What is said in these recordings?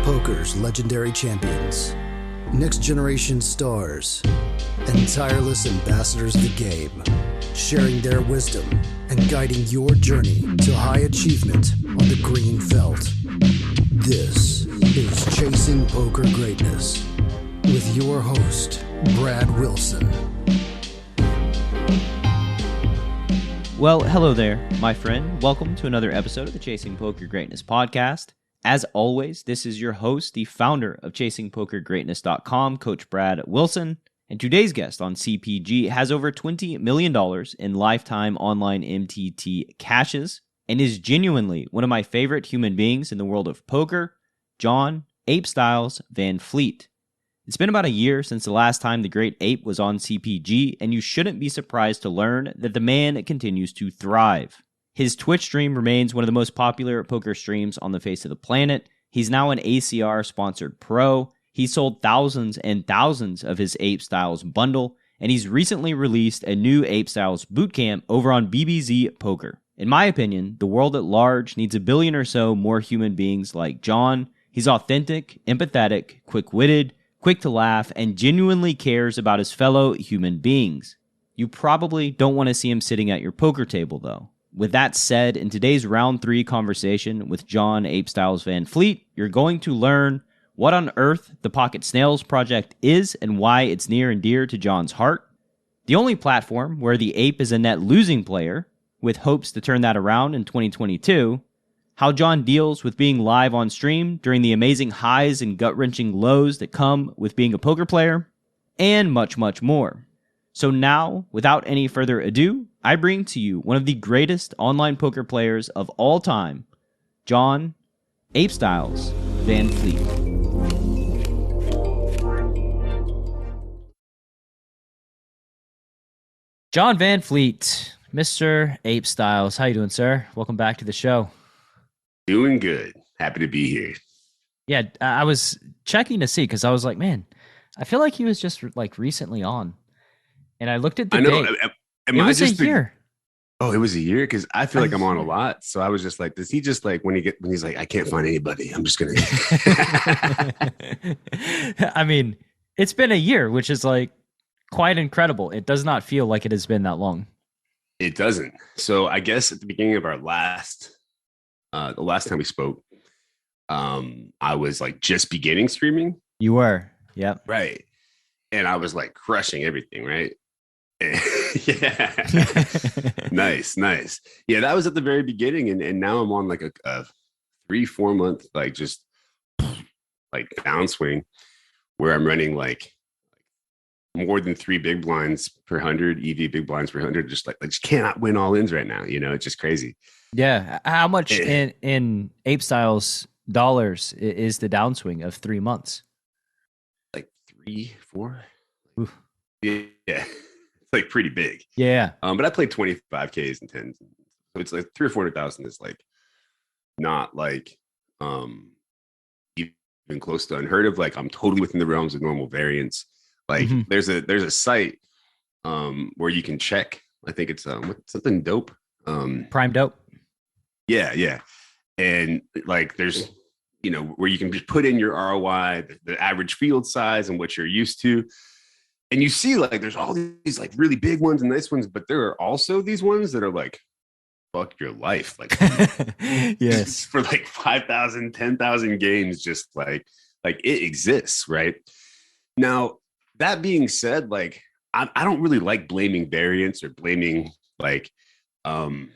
poker's legendary champions, next generation stars, and tireless ambassadors of the game, sharing their wisdom and guiding your journey to high achievement on the green felt. This is Chasing Poker Greatness with your host, Brad Wilson. Well, hello there, my friend. Welcome to another episode of the Chasing Poker Greatness podcast. As always, this is your host, the founder of ChasingPokerGreatness.com, Coach Brad Wilson. And today's guest on CPG has over $20 million in lifetime online MTT cashes and is genuinely one of my favorite human beings in the world of poker, Jon Apestyles Van Fleet. It's been about a year since the last time the Great Ape was on CPG, and you shouldn't be surprised to learn that the man continues to thrive. His Twitch stream remains one of the most popular poker streams on the face of the planet. He's now an ACR-sponsored pro. He sold thousands and thousands of his Apestyles bundle, and he's recently released a new Apestyles bootcamp over on BBZ Poker. In my opinion, the world at large needs a billion or so more human beings like Jon. He's authentic, empathetic, quick-witted, quick to laugh, and genuinely cares about his fellow human beings. You probably don't want to see him sitting at your poker table, though. With that said, in today's round 3 conversation with Jon Apestyles Van Fleet, you're going to learn what on earth the Pocket Snails project is and why it's near and dear to Jon's heart, the only platform where the ape is a net losing player, with hopes to turn that around in 2022, how Jon deals with being live on stream during the amazing highs and gut-wrenching lows that come with being a poker player, and much, much more. So now, without any further ado, I bring to you one of the greatest online poker players of all time, Jon Apestyles Van Fleet. Jon Van Fleet, Mr. Apestyles, how you doing, sir? Welcome back to the show. Doing good. Happy to be here. Yeah, I was checking to see because I was like, man, I feel like he was just like recently on. And I looked at the date. It was a year. Oh, it was a year? Because I feel like I'm on a lot. So I was just like, does he just like when he's like, I can't find anybody, I'm just gonna I mean, it's been a year, which is like quite incredible. It does not feel like it has been that long. It doesn't. So I guess at the beginning of our the last time we spoke, I was like just beginning streaming. You were, yep. Right. And I was like crushing everything, right? Yeah. Nice. Yeah, that was at the very beginning. And now I'm on like a 3-4 month, like just like downswing where I'm running like more than 3 big blinds per 100, EV big blinds per 100. Just like, I just cannot win all ins right now. You know, it's just crazy. Yeah. How much in Apestyles dollars is the downswing of 3 months? Like 3, 4. Oof. Yeah. It's like pretty big. Yeah. But I played 25Ks and 10s. So it's like 300,000 or 400,000 is like not like even close to unheard of. Like I'm totally within the realms of normal variance. Like there's a site where you can check. I think it's something dope. Prime dope. Yeah. And like there's where you can just put in your ROI, the average field size and what you're used to. And you see like there's all these like really big ones and nice ones, but there are also these ones that are like fuck your life. Like yes, for like 5,000, 10,000 games, just like it exists, right? Now, that being said, like I don't really like blaming variance or blaming like the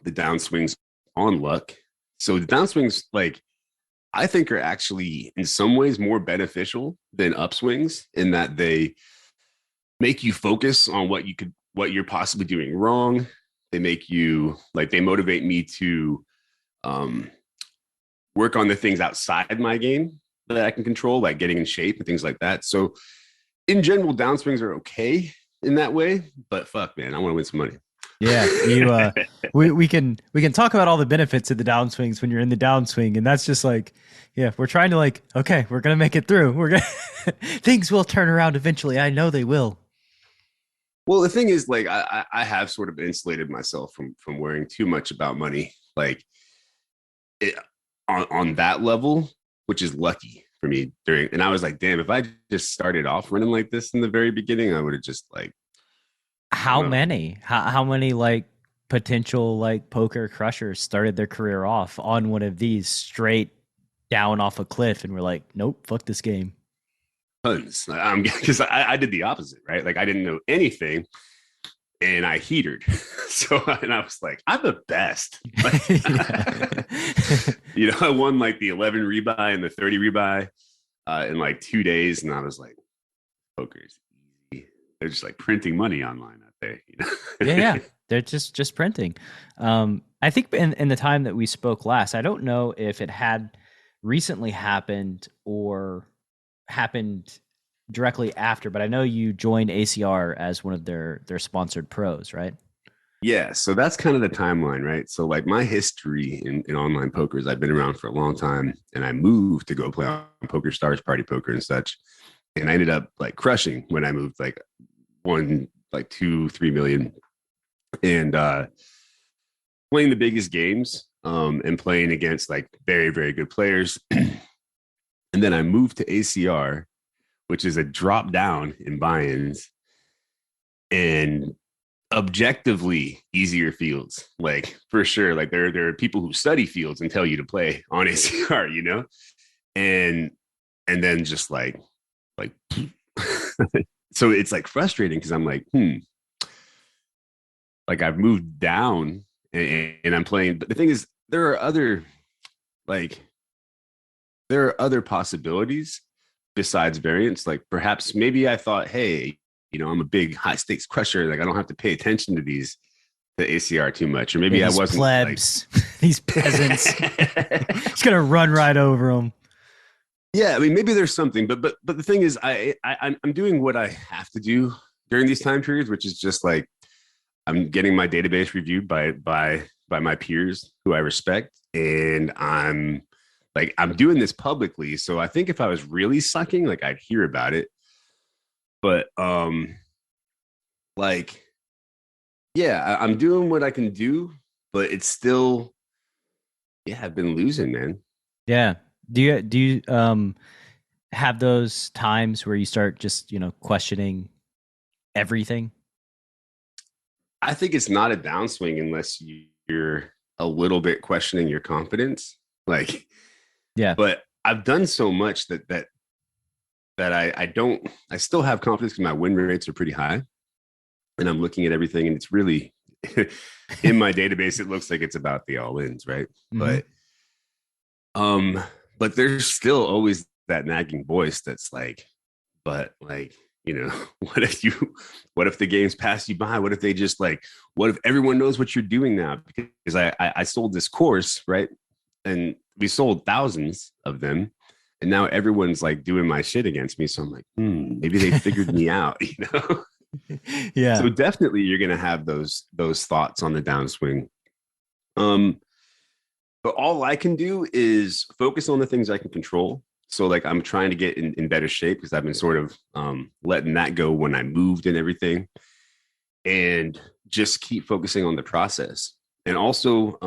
downswings on luck. So the downswings, like I think, are actually in some ways more beneficial than upswings in that they make you focus on what you're possibly doing wrong. They make you like they motivate me to work on the things outside my game that I can control, like getting in shape and things like that. So in general, downswings are okay in that way, but fuck, man, I want to win some money. Yeah, we can talk about all the benefits of the downswings when you're in the downswing, and that's just like, yeah, we're trying to like, okay, we're gonna make it through. We're gonna things will turn around eventually. I know they will. Well, the thing is, like, I have sort of insulated myself from worrying too much about money, like on that level. which is lucky for me and I was like, damn, if I just started off running like this in the very beginning, I would have just like, How many? How many like potential like poker crushers started their career off on one of these straight down off a cliff and were like, nope, fuck this game. tons. Because I did the opposite, right? Like I didn't know anything and I heatered. And I was like, I'm the best. Like, I won like the 11 rebuy and the 30 rebuy in like 2 days. And I was like, poker's easy. They're just like printing money online out there. Yeah. They're just printing. I think in the time that we spoke last, I don't know if it had recently happened or happened directly after, but I know you joined ACR as one of their sponsored pros, right? Yeah, so that's kind of the timeline, right? So like my history in online poker is I've been around for a long time, and I moved to go play on Poker Stars, Party Poker, and such. And I ended up like crushing when I moved, like won like 2-3 million, and playing the biggest games, and playing against like very, very good players. And then I moved to ACR, which is a drop down in buy-ins, and objectively easier fields, like for sure. Like there are people who study fields and tell you to play on ACR, and then just like so it's like frustrating because I'm like, like I've moved down and I'm playing. But the thing is, there are other possibilities besides variance. Like perhaps maybe I thought, hey, I'm a big high stakes crusher. Like I don't have to pay attention to the ACR too much, or maybe I wasn't plebs, these peasants. Just gonna run right over them. Yeah, I mean, maybe there's something, but the thing is, I'm doing what I have to do during these time periods, which is just like I'm getting my database reviewed by my peers who I respect, and I'm doing this publicly. So I think if I was really sucking, like I'd hear about it. But yeah, I'm doing what I can do, but it's still, yeah, I've been losing, man. Yeah. Do you have those times where you start just, questioning everything? I think it's not a downswing unless you're a little bit questioning your confidence. Like, yeah. But I've done so much that I still have confidence because my win rates are pretty high. And I'm looking at everything, and it's really in my database, it looks like it's about the all-ins, right? Mm-hmm. But there's still always that nagging voice that's like, but like, what if the games pass you by? What if they just what if everyone knows what you're doing now? Because I sold this course, right? And we sold thousands of them. And now everyone's like doing my shit against me. So I'm like, maybe they figured me out, Yeah. So definitely you're going to have those thoughts on the downswing. But all I can do is focus on the things I can control. So like I'm trying to get in better shape because I've been sort of letting that go when I moved and everything, and just keep focusing on the process, and also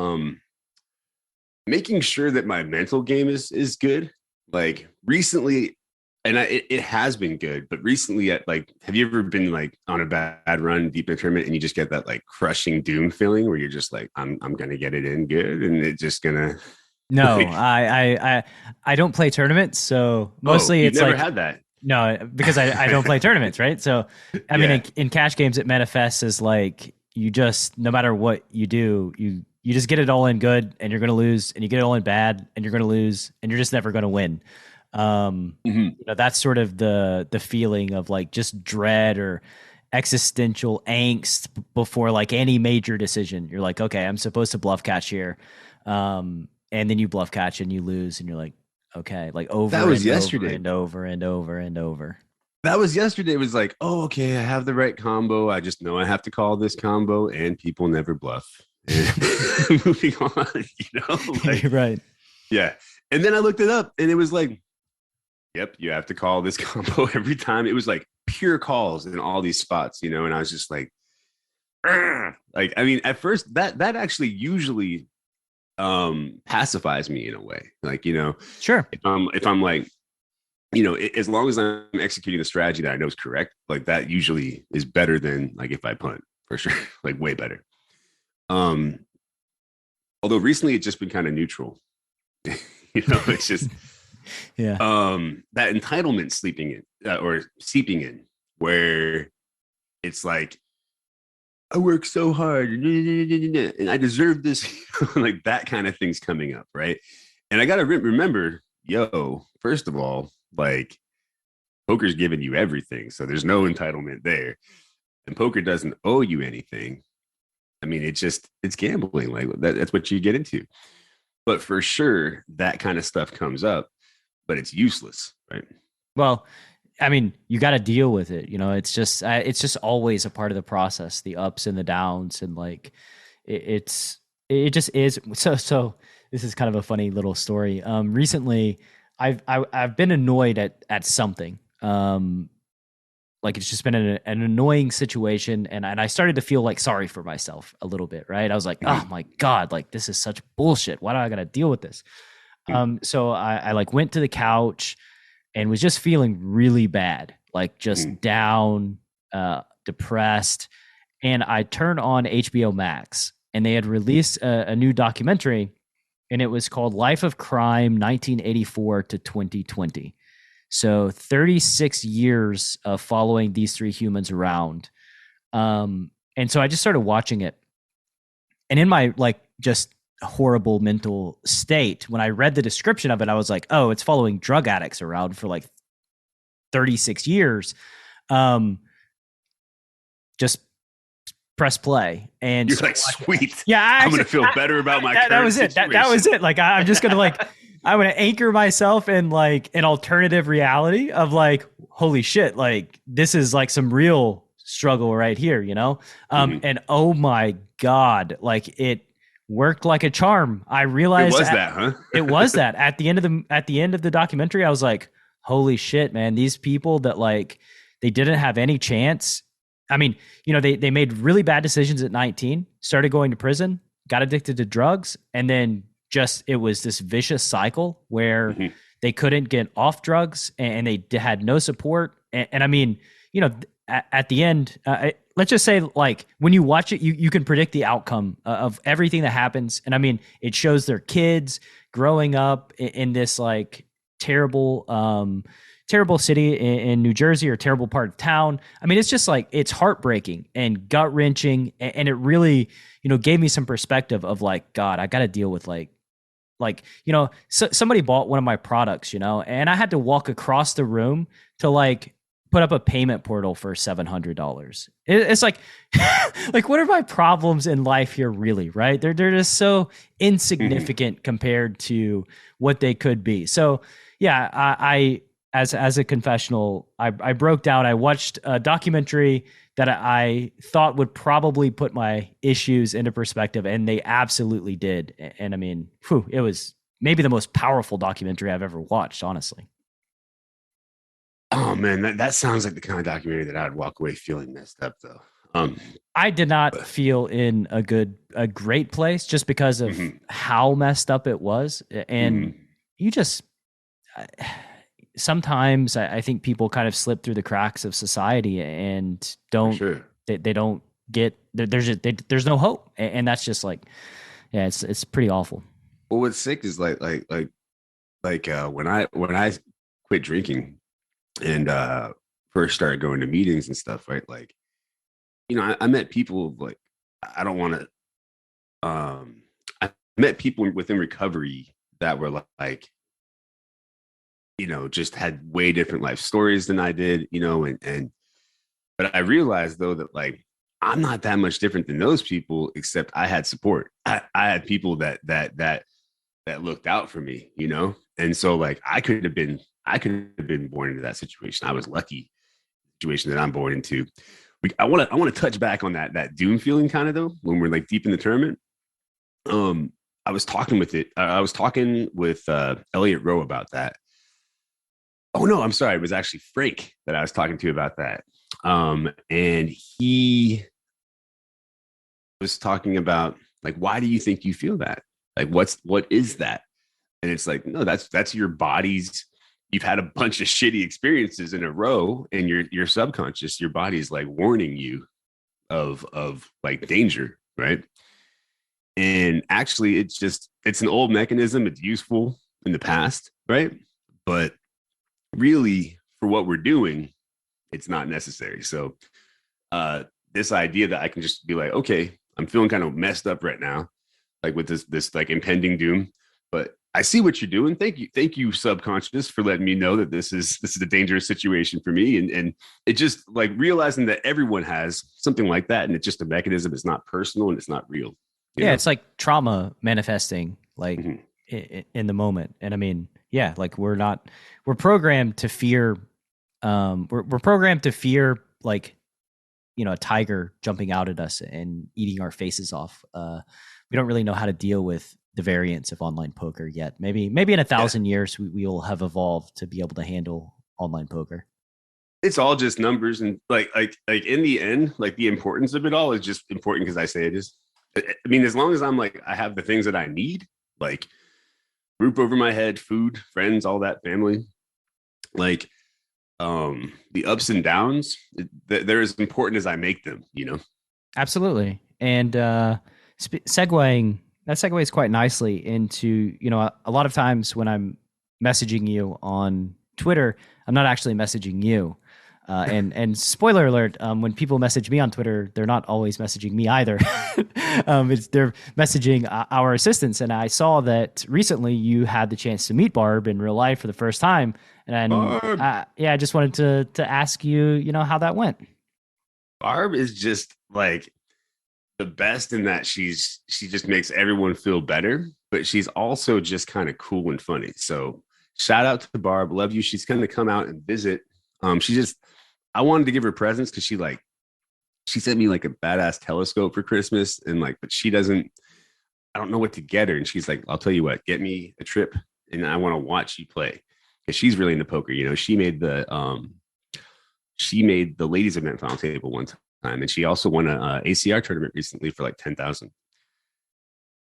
making sure that my mental game is good. Like recently, and it has been good, but recently have you ever been like on a bad run deep in a tournament and you just get that like crushing doom feeling where you're just like, I'm gonna get it in good and it's just gonna. No, I don't play tournaments, so mostly it's never like had that. No, because I don't play tournaments, right? So I mean, in cash games, it manifests as like you just, no matter what you do, you just get it all in good, and you're going to lose, and you get it all in bad, and you're going to lose, and you're just never going to win. That's sort of the feeling of like just dread or existential angst before like any major decision. You're like, okay, I'm supposed to bluff catch here. And then you bluff catch and you lose, and you're like, okay, like over. That was and yesterday. Over and over and over. That was yesterday. It was like, oh, okay, I have the right combo. I just know I have to call this combo, and people never bluff. And moving on, right? Yeah. And then I looked it up, and it was like, yep, you have to call this combo every time. It was like pure calls in all these spots, and I was just like, I mean, at first that actually usually pacifies me in a way. Like, Sure. if I'm like, as long as I'm executing the strategy that I know is correct, like that usually is better than like if I punt, for sure. Like way better. Um, Although recently it's just been kind of neutral. It's just Yeah. that entitlement sleeping in or seeping in, where it's like, I work so hard and I deserve this. Like that kind of thing's coming up, right? And I gotta remember, first of all, like poker's giving you everything, so there's no entitlement there, and poker doesn't owe you anything. I mean, it's gambling. Like that's what you get into. But for sure, that kind of stuff comes up, but it's useless, right? Well, I mean, you got to deal with it. It's just always a part of the process, the ups and the downs, and like it just is. So this is kind of a funny little story. Recently, I've been annoyed at something. Like it's just been an annoying situation, and I started to feel like sorry for myself a little bit. Right? I was like, oh my god, like this is such bullshit. Why do I got to deal with this? So I like went to the couch and was just feeling really bad, like just down, depressed. And I turned on HBO Max, and they had released a new documentary, and it was called Life of Crime 1984 to 2020. So 36 years of following these three humans around. And so I just started watching it. And in my like just horrible mental state, when I read the description of it, I was like, oh, it's following drug addicts around for like 36 years. Just press play. And you're like, sweet. Yeah, I'm going to feel better about my current that was it. situation. That was it. Like, I'm just going to like, I'm going to anchor myself in like an alternative reality of like, holy shit, like this is like some real struggle right here, And oh my God, like it worked like a charm. I realized it was that, huh? It was that at the end of the documentary, I was like, holy shit, man, these people that like, they didn't have any chance. I mean, they made really bad decisions at 19, started going to prison, got addicted to drugs, and then just it was this vicious cycle where they couldn't get off drugs and they had no support. And I mean, at the end, let's just say like when you watch it, you can predict the outcome of everything that happens. And I mean, it shows their kids growing up in this like terrible city in New Jersey, or terrible part of town. I mean, it's just like, it's heartbreaking and gut wrenching. And it really, gave me some perspective of like, God, I got to deal with somebody bought one of my products, and I had to walk across the room to like put up a payment portal for $700. It's like, like, what are my problems in life here really, right? They're just so insignificant compared to what they could be. So yeah, I as a confessional, I broke down. I watched a documentary that I thought would probably put my issues into perspective, and they absolutely did. And I mean, it was maybe the most powerful documentary I've ever watched, honestly. Oh man, that sounds like the kind of documentary that I'd walk away feeling messed up though. I did not feel in a great place just because of how messed up it was. And you just, sometimes I think people kind of slip through the cracks of society and don't, they don't get, there's no hope. And that's just like, yeah, it's pretty awful. Well, what's sick is like when I quit drinking and first started going to meetings and stuff, right? Like, I met people like, I don't want to, I met people within recovery that were like, just had way different life stories than I did, but I realized though that like, I'm not that much different than those people, except I had support. I had people that looked out for me, And so like, I could have been born into that situation. I was lucky situation that I'm born into. I want to touch back on that doom feeling kind of though, when we're like deep in the tournament. I was talking with Elliot Rowe about that. Oh no, I'm sorry. It was actually Frank that I was talking to about that. And he was talking about like, why do you think you feel that? Like, what is that? And it's like, no, that's your body's. You've had a bunch of shitty experiences in a row, and your subconscious, your body's like warning you of like danger, right? And actually, it's an old mechanism. It's useful in the past, right? But really, for what we're doing, it's not necessary. So, this idea that I can just be like, okay, I'm feeling kind of messed up right now, like with this like impending doom, but I see what you're doing. Thank you, subconscious, for letting me know that this is a dangerous situation for me, and it just like realizing that everyone has something like that, and it's just a mechanism. It's not personal and it's not real. Yeah, it's like trauma manifesting like Mhm. in the moment. And I mean, yeah, like we're programmed to fear we're programmed to fear like a tiger jumping out at us and eating our faces off. We don't really know how to deal with the variance of online poker yet. Maybe in 1,000 years we will have evolved to be able to handle online poker. It's all just numbers, and like in the end, like the importance of it all is just important because I say it is. I mean, as long as I'm like I have the things that I need, like roof over my head, food, friends, all that, family, like the ups and downs, they're as important as I make them. Absolutely. And segueing that segues quite nicely into a lot of times when I'm messaging you on Twitter, I'm not actually messaging you. And spoiler alert, when people message me on Twitter, they're not always messaging me either. They're messaging our assistants. And I saw that recently you had the chance to meet Barb in real life for the first time. And I just wanted to ask you, how that went. Barb is just like the best in that she just makes everyone feel better, but she's also just kind of cool and funny. So shout out to Barb, love you. She's going to come out and visit. She just I wanted to give her presents because she sent me like a badass telescope for Christmas, and like, but she doesn't. I don't know what to get her, and she's like, "I'll tell you what, get me a trip, and I want to watch you play." Because she's really into poker. She made the ladies event final table one time, and she also won a ACR tournament recently for like 10,000.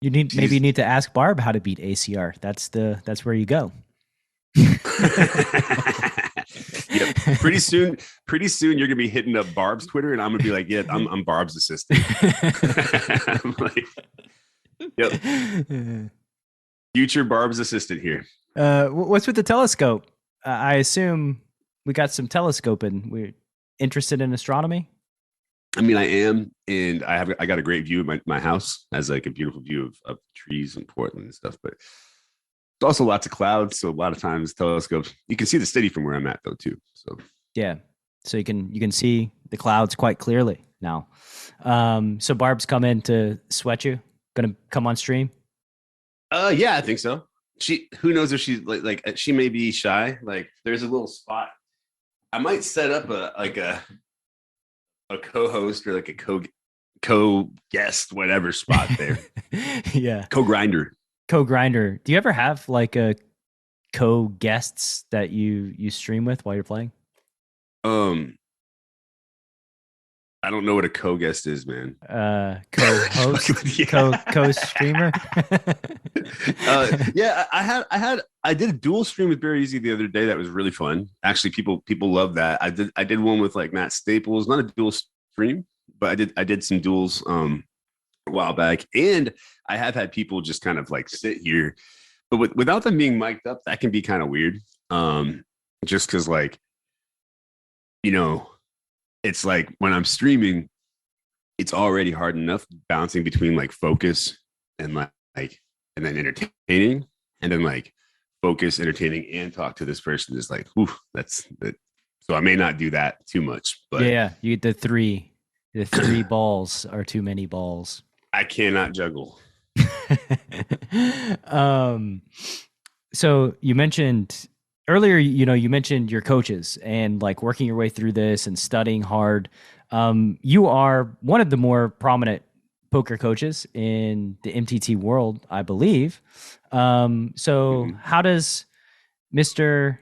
Maybe you need to ask Barb how to beat ACR. That's where you go. Yep. Pretty soon you're gonna be hitting up Barb's Twitter, and I'm gonna be like, yeah, I'm Barb's assistant. I'm like, yep. Future Barb's assistant here. What's with the telescope? I assume we got some telescoping. We're interested in astronomy. I mean, I am, and I got a great view of my house. Has like a beautiful view of trees in Portland and stuff, but there's also lots of clouds, so a lot of times telescopes. You can see the city from where I'm at though too. So yeah, so you can see the clouds quite clearly now. So Barb's come in to sweat you. Gonna come on stream. Yeah, I think so. Who knows if she's like she may be shy. Like there's a little spot. I might set up a co-host or like a co-guest whatever spot there. Yeah, co-grinder. Do you ever have like a co-guests that you stream with while you're playing? I don't know what a co-guest is, man. Co-host, yeah. co-streamer. Yeah, I did a dual stream with Barry Easy the other day. That was really fun. Actually, people love that. I did one with like Matt Staples, not a dual stream, but I did some duels a while back, and I have had people just kind of like sit here, but without them being mic'd up, that can be kind of weird. Just because like it's like when I'm streaming, it's already hard enough bouncing between like focus and like and then entertaining, and then like focus, entertaining, and talk to this person is like, ooh, that's that. So I may not do that too much, but yeah, you get the three balls are too many balls. I cannot juggle. So you mentioned earlier, you mentioned your coaches and like working your way through this and studying hard. You are one of the more prominent poker coaches in the MTT world, I believe. How does Mr.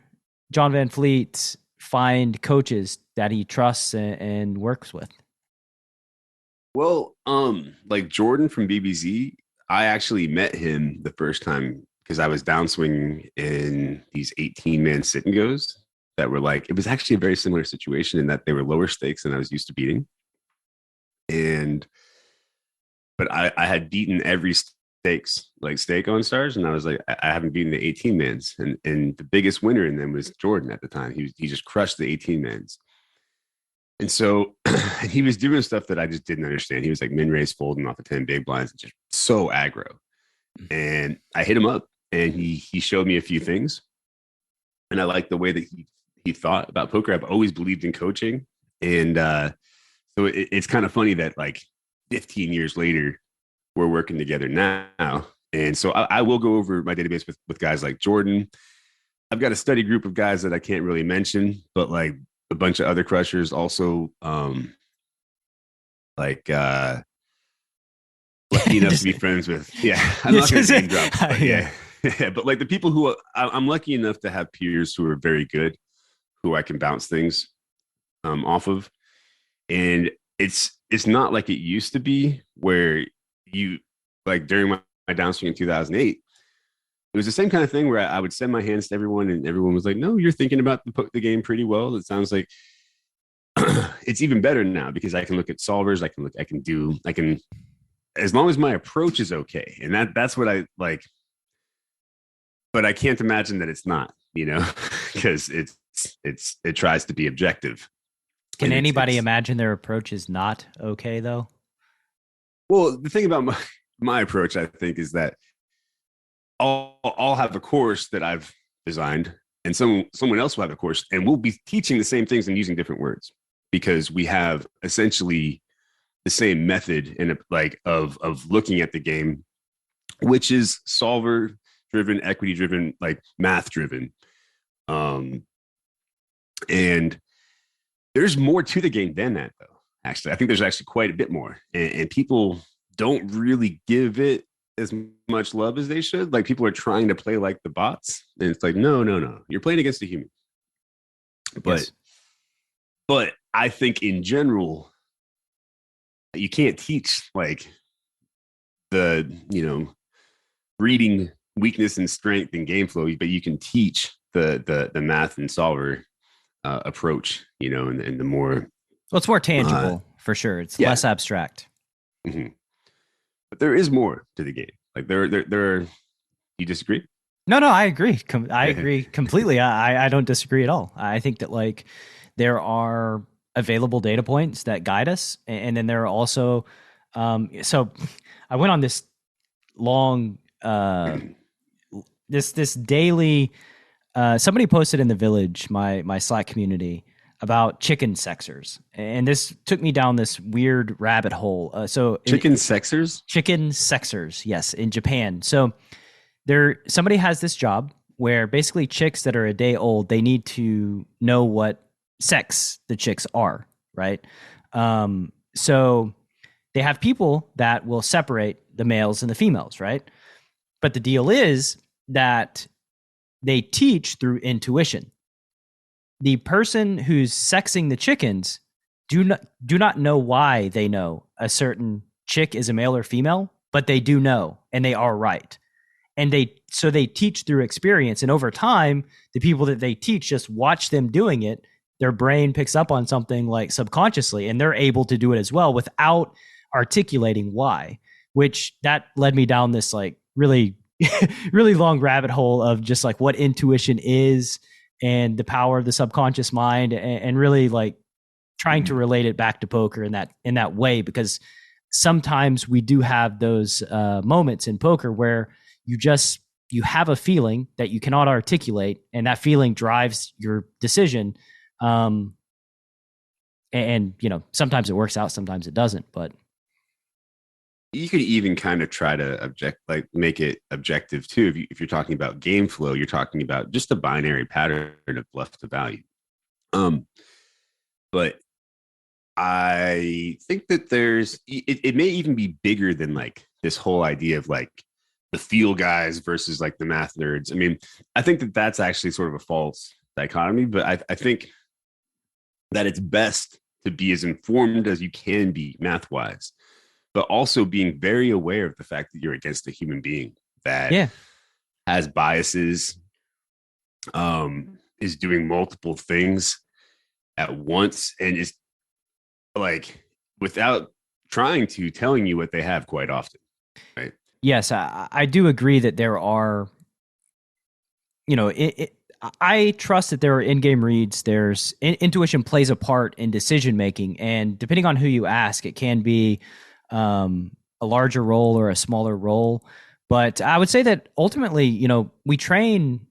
John Van Fleet find coaches that he trusts and works with? Well, like Jordan from BBZ, I actually met him the first time because I was downswinging in these 18-man sit and goes that were like, it was actually a very similar situation in that they were lower stakes than I was used to beating. But I had beaten every stakes, like stake on stars. And I was like, I haven't beaten the 18-mans. And the biggest winner in them was Jordan at the time. He just crushed the 18-mans. And so he was doing stuff that I just didn't understand. He was like min raise folding off the 10 big blinds, just so aggro. And I hit him up and he showed me a few things. And I liked the way that he thought about poker. I've always believed in coaching. And so it's kind of funny that like 15 years later, we're working together now. And so I will go over my database with guys like Jordan. I've got a study group of guys that I can't really mention, but like a bunch of other crushers also lucky enough to be friends with. Yeah, I'm not going to name drop. But yeah. But like the people who I'm lucky enough to have peers who are very good, who I can bounce things off of. And it's not like it used to be where you like during my downswing in 2008, it was the same kind of thing where I would send my hands to everyone and everyone was like, no, you're thinking about the game pretty well. It sounds like it's even better now because I can look at solvers. I can, as long as my approach is okay. And that's what I like, but I can't imagine that it's not, because it tries to be objective. Can anybody imagine their approach is not okay though? Well, the thing about my approach, I think, is that I'll have a course that I've designed and someone else will have a course and we'll be teaching the same things and using different words because we have essentially the same method of looking at the game, which is solver driven, equity driven, like math driven. And there's more to the game than that though. Actually, I think there's actually quite a bit more and people don't really give it as much love as they should. Like people are trying to play like the bots and it's like, no, you're playing against a human. But I think in general, you can't teach like the, reading weakness and strength and game flow, but you can teach the math and solver approach, and the more. Well, it's more tangible for sure. It's less abstract. Mm-hmm. But there is more to the game. Like there are, you disagree? No, I agree. I agree completely. I don't disagree at all. I think that like there are available data points that guide us. And then there are also, so I went on this long, this daily, somebody posted in the village, my Slack community, about chicken sexers. And this took me down this weird rabbit hole. Chicken sexers? Chicken sexers, yes, in Japan. So somebody has this job where basically chicks that are a day old, they need to know what sex the chicks are, right? So they have people that will separate the males and the females, right? But the deal is that they teach through intuition. The person who's sexing the chickens do not know why they know a certain chick is a male or female, but they do know, and they are right. And they teach through experience. And over time, the people that they teach just watch them doing it. Their brain picks up on something like subconsciously, and they're able to do it as well without articulating why, which that led me down this like really, really long rabbit hole of just like what intuition is and the power of the subconscious mind, and really like trying to relate it back to poker in that way, because sometimes we do have those moments in poker where you have a feeling that you cannot articulate, and that feeling drives your decision. And sometimes it works out, sometimes it doesn't, but you could even kind of try to make it objective too. If you're talking about game flow, you're talking about just a binary pattern of bluff to value. But I think that it may even be bigger than like this whole idea of like the feel guys versus like the math nerds. I mean, I think that that's actually sort of a false dichotomy, but I think that it's best to be as informed as you can be math wise, but also being very aware of the fact that you're against a human being that has biases, is doing multiple things at once, and is like without trying to telling you what they have quite often, right? Yes, I do agree that there are, I trust that there are in-game reads. There's intuition plays a part in decision making, and depending on who you ask, it can be a larger role or a smaller role. But I would say that ultimately, we train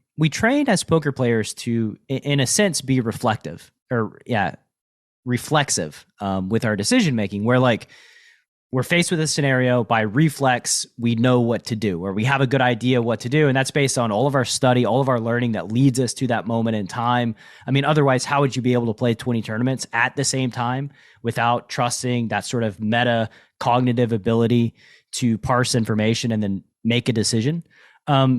as poker players to, in a sense, be reflective reflexive with our decision making, where like we're faced with a scenario, by reflex, we know what to do, or we have a good idea what to do. And that's based on all of our study, all of our learning that leads us to that moment in time. I mean, otherwise, how would you be able to play 20 tournaments at the same time without trusting that sort of meta cognitive ability to parse information and then make a decision?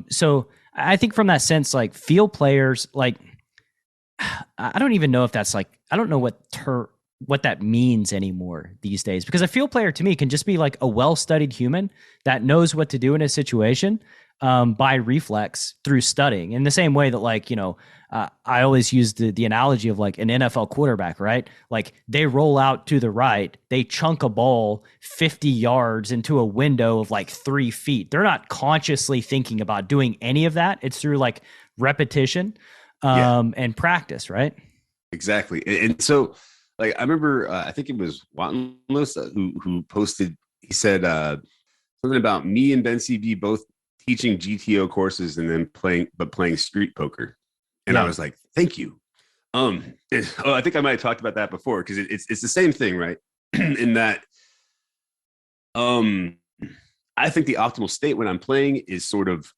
So I think from that sense, like field players, like, I don't even know if that's like, I don't know what that means anymore these days, because a field player to me can just be like a well-studied human that knows what to do in a situation by reflex through studying, in the same way that like, I always use the analogy of like an NFL quarterback, right? Like they roll out to the right, they chunk a ball 50 yards into a window of like 3 feet. They're not consciously thinking about doing any of that. It's through like repetition and practice, right? Exactly. And so, like, I remember, I think it was Wattenlos who posted, he said something about me and Ben CV both teaching GTO courses and then playing street poker. And I was like, thank you. I think I might have talked about that before, because it's the same thing, right? In that, I think the optimal state when I'm playing is sort of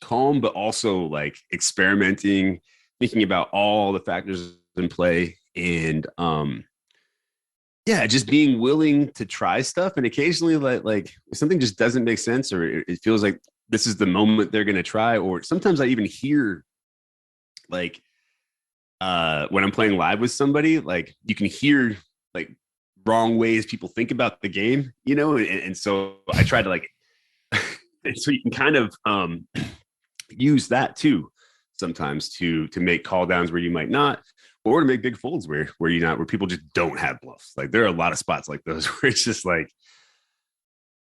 calm, but also like experimenting, thinking about all the factors in play, and just being willing to try stuff. And occasionally like if something just doesn't make sense, or it feels like this is the moment they're going to try, or sometimes I even hear like when I'm playing live with somebody, like you can hear like wrong ways people think about the game, and so I try to like and so you can kind of use that too sometimes to make call downs where you might not, or to make big folds where you not, where people just don't have bluffs. Like there are a lot of spots like those where it's just like,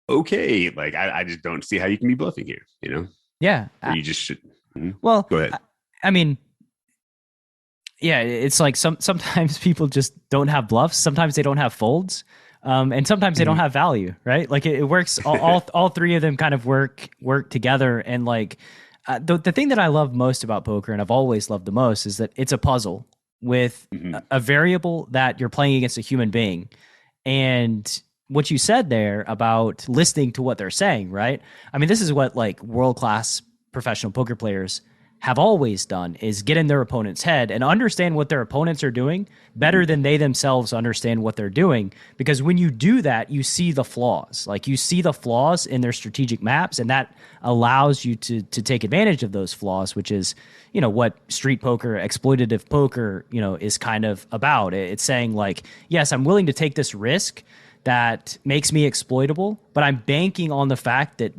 okay, like I just don't see how you can be bluffing here, Yeah. Or you just should. Well, go ahead. I mean, yeah, it's like sometimes people just don't have bluffs. Sometimes they don't have folds. And sometimes they don't have value, right? Like it works. All three of them kind of work together. And like the thing that I love most about poker, and I've always loved the most, is that it's a puzzle with a variable that you're playing against a human being. And what you said there about listening to what they're saying, right? I mean, this is what like world-class professional poker players have always done, is get in their opponent's head and understand what their opponents are doing better than they themselves understand what they're doing. Because when you do that, you see the flaws. Like you see the flaws in their strategic maps, and that allows you to take advantage of those flaws, which is, what street poker, exploitative poker, is kind of about. It's saying like, yes, I'm willing to take this risk that makes me exploitable, but I'm banking on the fact that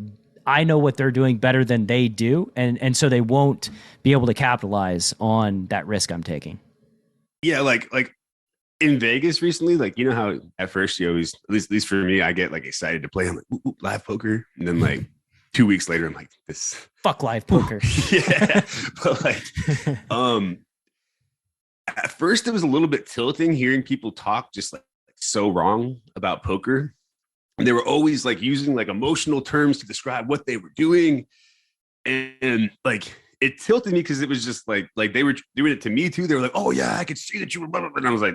I know what they're doing better than they do, and so they won't be able to capitalize on that risk I'm taking. Yeah, like in Vegas recently, like how at first you always, at least for me, I get like excited to play. I'm like, ooh, live poker, and then like 2 weeks later, I'm like, this fuck live poker. Yeah, but like, at first it was a little bit tilting hearing people talk just like so wrong about poker. And they were always like using like emotional terms to describe what they were doing. And like, it tilted me because it was just like they were doing it to me too. They were like, oh yeah, I could see that you were blah, blah, blah. And I was like,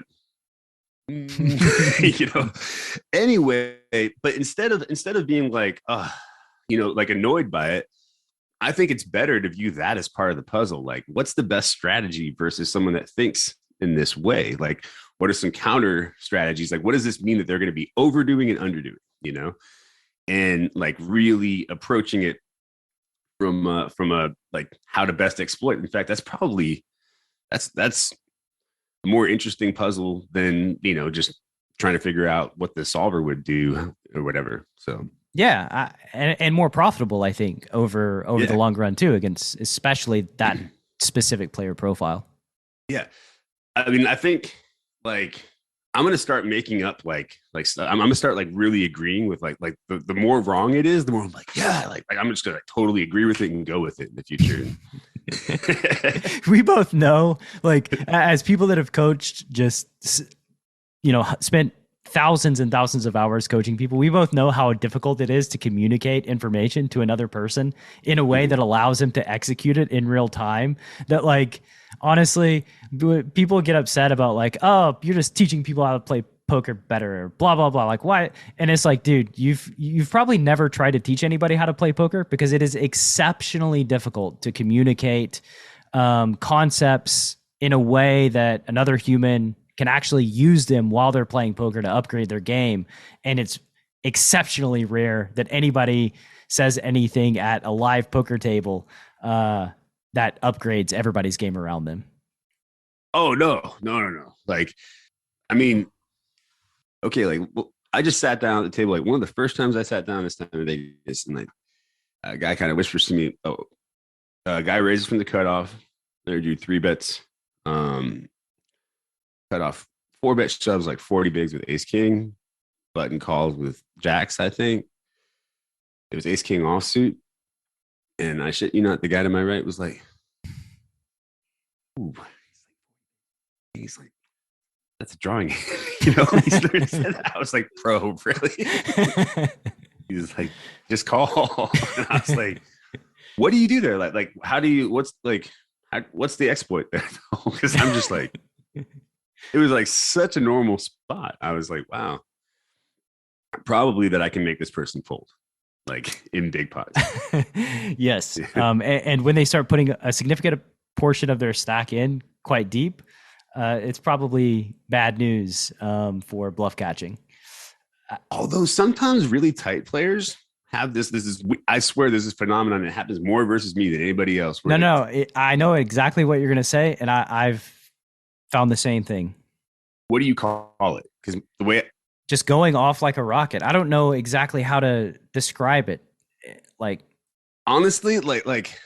anyway, but instead of being like, like annoyed by it, I think it's better to view that as part of the puzzle. Like, what's the best strategy versus someone that thinks in this way? Like, what are some counter strategies? Like, what does this mean that they're going to be overdoing and underdoing? And like really approaching it from a like how to best exploit. In fact, that's a more interesting puzzle than just trying to figure out what the solver would do or whatever. So Yeah, and more profitable, I think, over the long run too, against especially that specific player profile. Yeah, I mean, I think like I'm gonna start making up I'm gonna start like really agreeing with like the more wrong it is, the more I'm like, yeah, like I'm just gonna like, totally agree with it and go with it in the future. We both know, like, as people that have coached, just spent thousands and thousands of hours coaching people, we both know how difficult it is to communicate information to another person in a way that allows them to execute it in real time. That, like, honestly, people get upset about like, oh, you're just teaching people how to play poker better, or blah blah blah. Like, why? And it's like, dude, you've probably never tried to teach anybody how to play poker, because it is exceptionally difficult to communicate concepts in a way that another human can actually use them while they're playing poker to upgrade their game. And it's exceptionally rare that anybody says anything at a live poker table that upgrades everybody's game around them. Oh, no. Like, I mean, okay, like, well, I just sat down at the table. Like, one of the first times I sat down this time in Vegas, and like a guy kind of whispers to me, oh, a guy raises from the cutoff. They do 3 bets. Cut off 4-bet shoves, like 40 bigs with ace king, button calls with jacks. I think it was ace king offsuit. And I shit you not, the guy to my right was like, ooh, he's like, that's a drawing. He literally said that. I was like, bro, really? He was like, just call. And I was like, what do you do there? Like, how do you, what's the exploit there? Because I'm just like, it was like such a normal spot. I was like, wow, probably that I can make this person fold, like in big pots. Yes. And when they start putting a significant portion of their stack in quite deep, it's probably bad news for bluff catching. Although sometimes really tight players have this is, I swear this is a phenomenon that happens more versus me than anybody else. I know exactly what you're going to say. And I've found the same thing. What do you call it? Because the way just going off like a rocket. I don't know exactly how to describe it. Like, honestly, like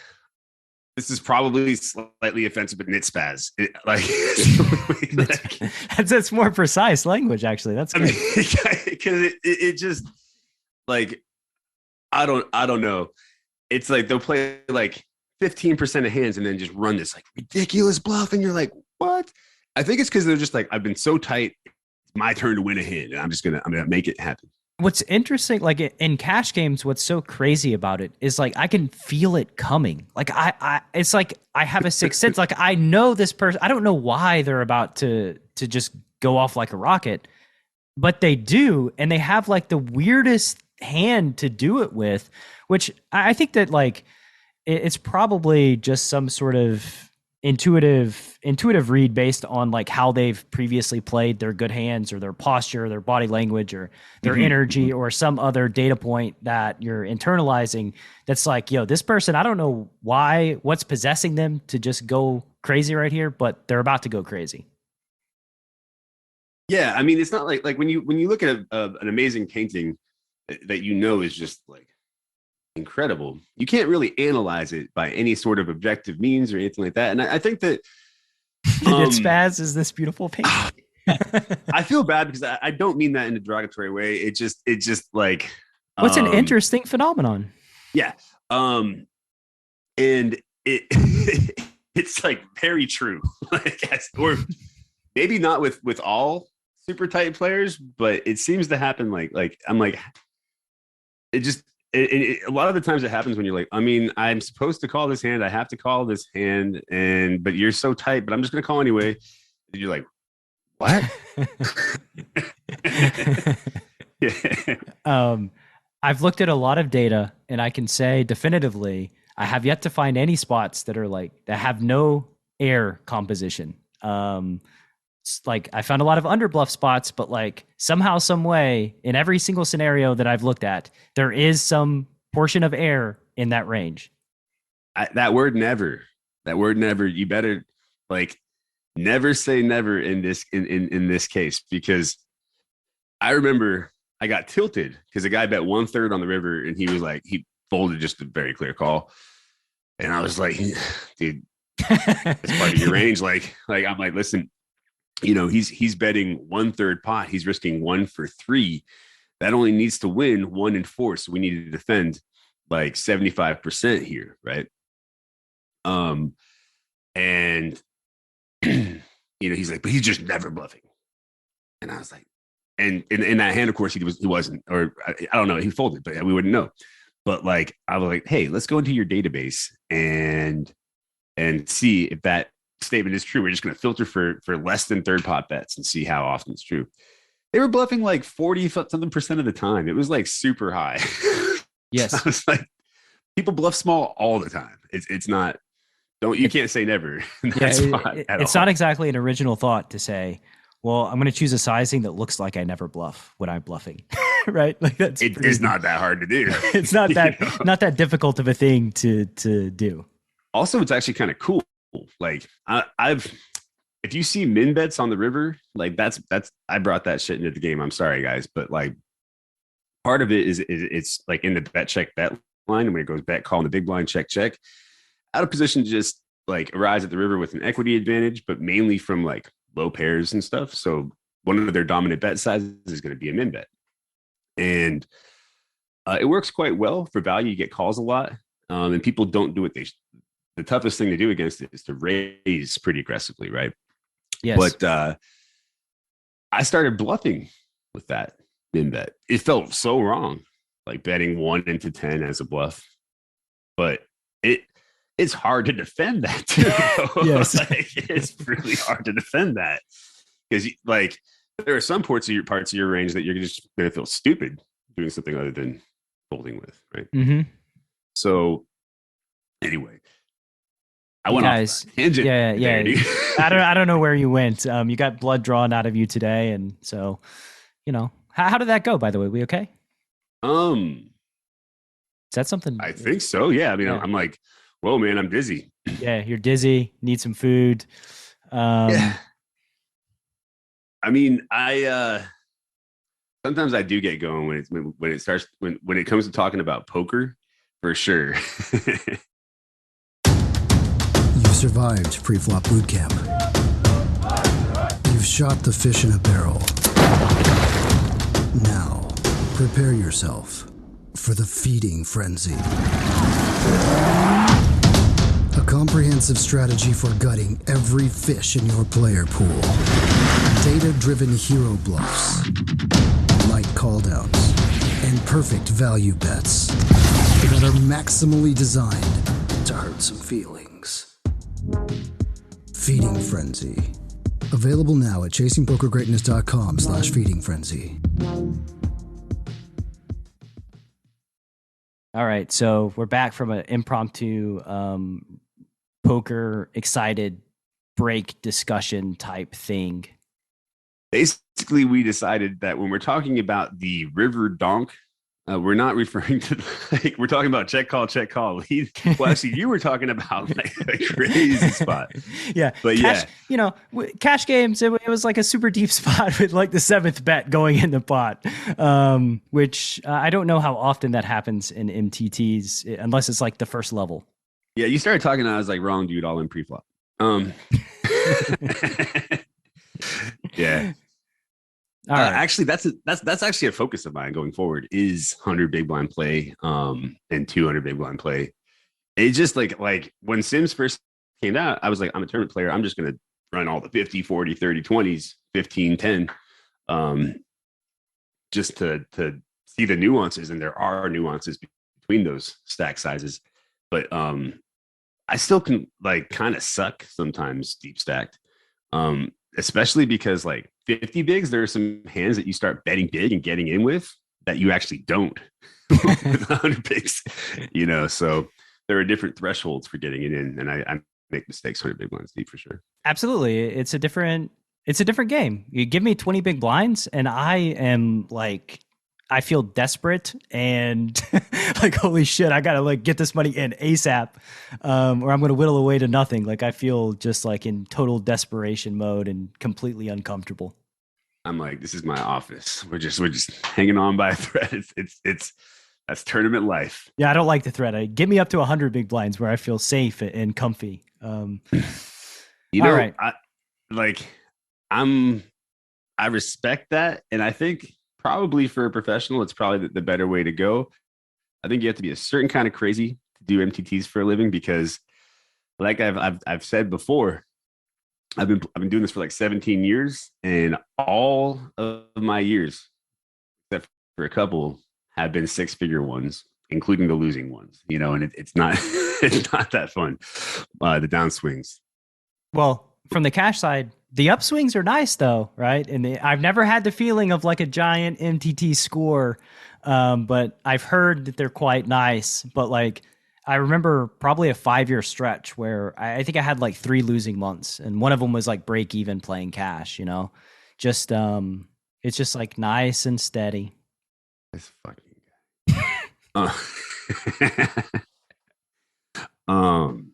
this is probably slightly offensive, but nit spaz. That's more precise language, actually. That's good. Because it just like I don't know. It's like they'll play like 15% of hands and then just run this like ridiculous bluff, and you're like, what? I think it's because they're just like, I've been so tight, it's my turn to win a hand, and I'm gonna make it happen. What's interesting, like in cash games, what's so crazy about it is like I can feel it coming. Like it's like I have a sixth sense. Like I know this person. I don't know why they're about to just go off like a rocket, but they do, and they have like the weirdest hand to do it with, which I think that like it's probably just some sort of intuitive read based on like how they've previously played their good hands, or their posture, or their body language, or their energy, or some other data point that you're internalizing. That's like, yo, this person, I don't know what's possessing them to just go crazy right here, but they're about to go crazy. Yeah, I mean, it's not like when you look at an amazing painting that is just like incredible, you can't really analyze it by any sort of objective means or anything like that. And I think that Spaz is this beautiful painting. I feel bad because I don't mean that in a derogatory way. It just like what's an interesting phenomenon. Yeah. And it it's like very true. Or maybe not with all super tight players, but it seems to happen like I'm like it just a lot of the times it happens when you're like, I mean, I'm supposed to call this hand, I have to call this hand, but you're so tight, but I'm just gonna call anyway. And you're like, what? Yeah. I've looked at a lot of data, and I can say definitively I have yet to find any spots that have no air composition. Like I found a lot of underbluff spots, but like somehow, some way, in every single scenario that I've looked at, there is some portion of air in that range. That word never, you better like never say never in this case, because I remember I got tilted because the guy bet 1/3 on the river, and he was like, he folded just a very clear call. And I was like, dude, it's part of your range. Like I'm like, listen, he's betting 1/3 pot. He's risking 1 for 3. That only needs to win 1 and 4. So we need to defend like 75% here, right? And he's like, but he's just never bluffing. And I was like, and in that hand, of course, he wasn't, or I don't know, he folded, but we wouldn't know. But like, I was like, hey, let's go into your database and see if that statement is true. We're just going to filter for less than third pot bets and see how often it's true. They were bluffing like 40% of the time. It was like super high. Yes. I was like, people bluff small all the time. It's not, you can't say never. It's not exactly an original thought to say, well, I'm going to choose a sizing that looks like I never bluff when I'm bluffing, right? Like it's not that hard to do. It's not that not that difficult of a thing to do. Also, it's actually kind of cool. Like if you see min bets on the river, like that's I brought that shit into the game. I'm sorry, guys, but like part of it is it's like in the bet check bet line when it goes bet call in the big blind check out of position just like arrives at the river with an equity advantage, but mainly from like low pairs and stuff. So one of their dominant bet sizes is going to be a min bet, and it works quite well for value. You get calls a lot, and people don't do what the toughest thing to do against it is to raise pretty aggressively, right? Yes. But I started bluffing with that min bet. It felt so wrong, like betting 1 into 10 as a bluff, but it's hard to defend that too. Yes. Like, it's really hard to defend that because like there are some parts of your range that you're just going to feel stupid doing something other than folding with, right? Mm-hmm. So anyway, I went off tangent. Yeah. I don't know where you went. You got blood drawn out of you today, and so how did that go? By the way, we okay? Is that something? I think so. Yeah. I mean, I'm like, whoa, man, I'm dizzy. Yeah, you're dizzy. Need some food. Yeah. I mean, sometimes I do get going when it starts when it comes to talking about poker, for sure. You survived Preflop boot camp. You've shot the fish in a barrel. Now, prepare yourself for the feeding frenzy. A comprehensive strategy for gutting every fish in your player pool. Data-driven hero bluffs, light call downs, and perfect value bets that are maximally designed to hurt some feelings. Feeding Frenzy. Available now at chasingpokergreatness.com/feeding frenzy. All right, so we're back from an impromptu poker excited break discussion type thing. Basically, we decided that when we're talking about the river donk, we're not referring to like we're talking about check call. Well, actually, you were talking about like a crazy spot. Yeah, but cash, cash games. It was like a super deep spot with like the 7th bet going in the pot, which I don't know how often that happens in MTTs unless it's like the first level. Yeah, you started talking. I was like, wrong dude, all in preflop. Yeah. All right. Actually, that's actually a focus of mine going forward is 100 big blind play and 200 big blind play. It just like when Sims first came out, I was like, I'm a tournament player. I'm just going to run all the 50, 40, 30, 20s, 15, 10 just to see the nuances. And there are nuances between those stack sizes. But I still can like kind of suck sometimes deep stacked. Especially because like 50 bigs, there are some hands that you start betting big and getting in with that you actually don't with 100 bigs, so there are different thresholds for getting it in. And I make mistakes 100 big blinds deep for sure. Absolutely. It's a different game. You give me 20 big blinds and I am like, I feel desperate and like, holy shit, I gotta like get this money in ASAP, or I'm gonna whittle away to nothing. Like I feel just like in total desperation mode and completely uncomfortable. I'm like, this is my office. We're just hanging on by a thread. It's that's tournament life. Yeah, I don't like the threat. Get me up to 100 big blinds where I feel safe and comfy. You All know, right. like I'm I respect that, and I think probably for a professional, it's probably the better way to go. I think you have to be a certain kind of crazy to do MTTs for a living because, like I've said before, I've been doing this for like 17 years, and all of my years, except for a couple, have been six-figure ones, including the losing ones. You know, and it's not it's not that fun. The downswings. Well, from the cash side, the upswings are nice though, right? And I've never had the feeling of like a giant MTT score, but I've heard that they're quite nice. But like, I remember probably a 5-year stretch where I think I had like 3 losing months, and one of them was like break even playing cash. You know, just it's just like nice and steady. This fucking guy. Um,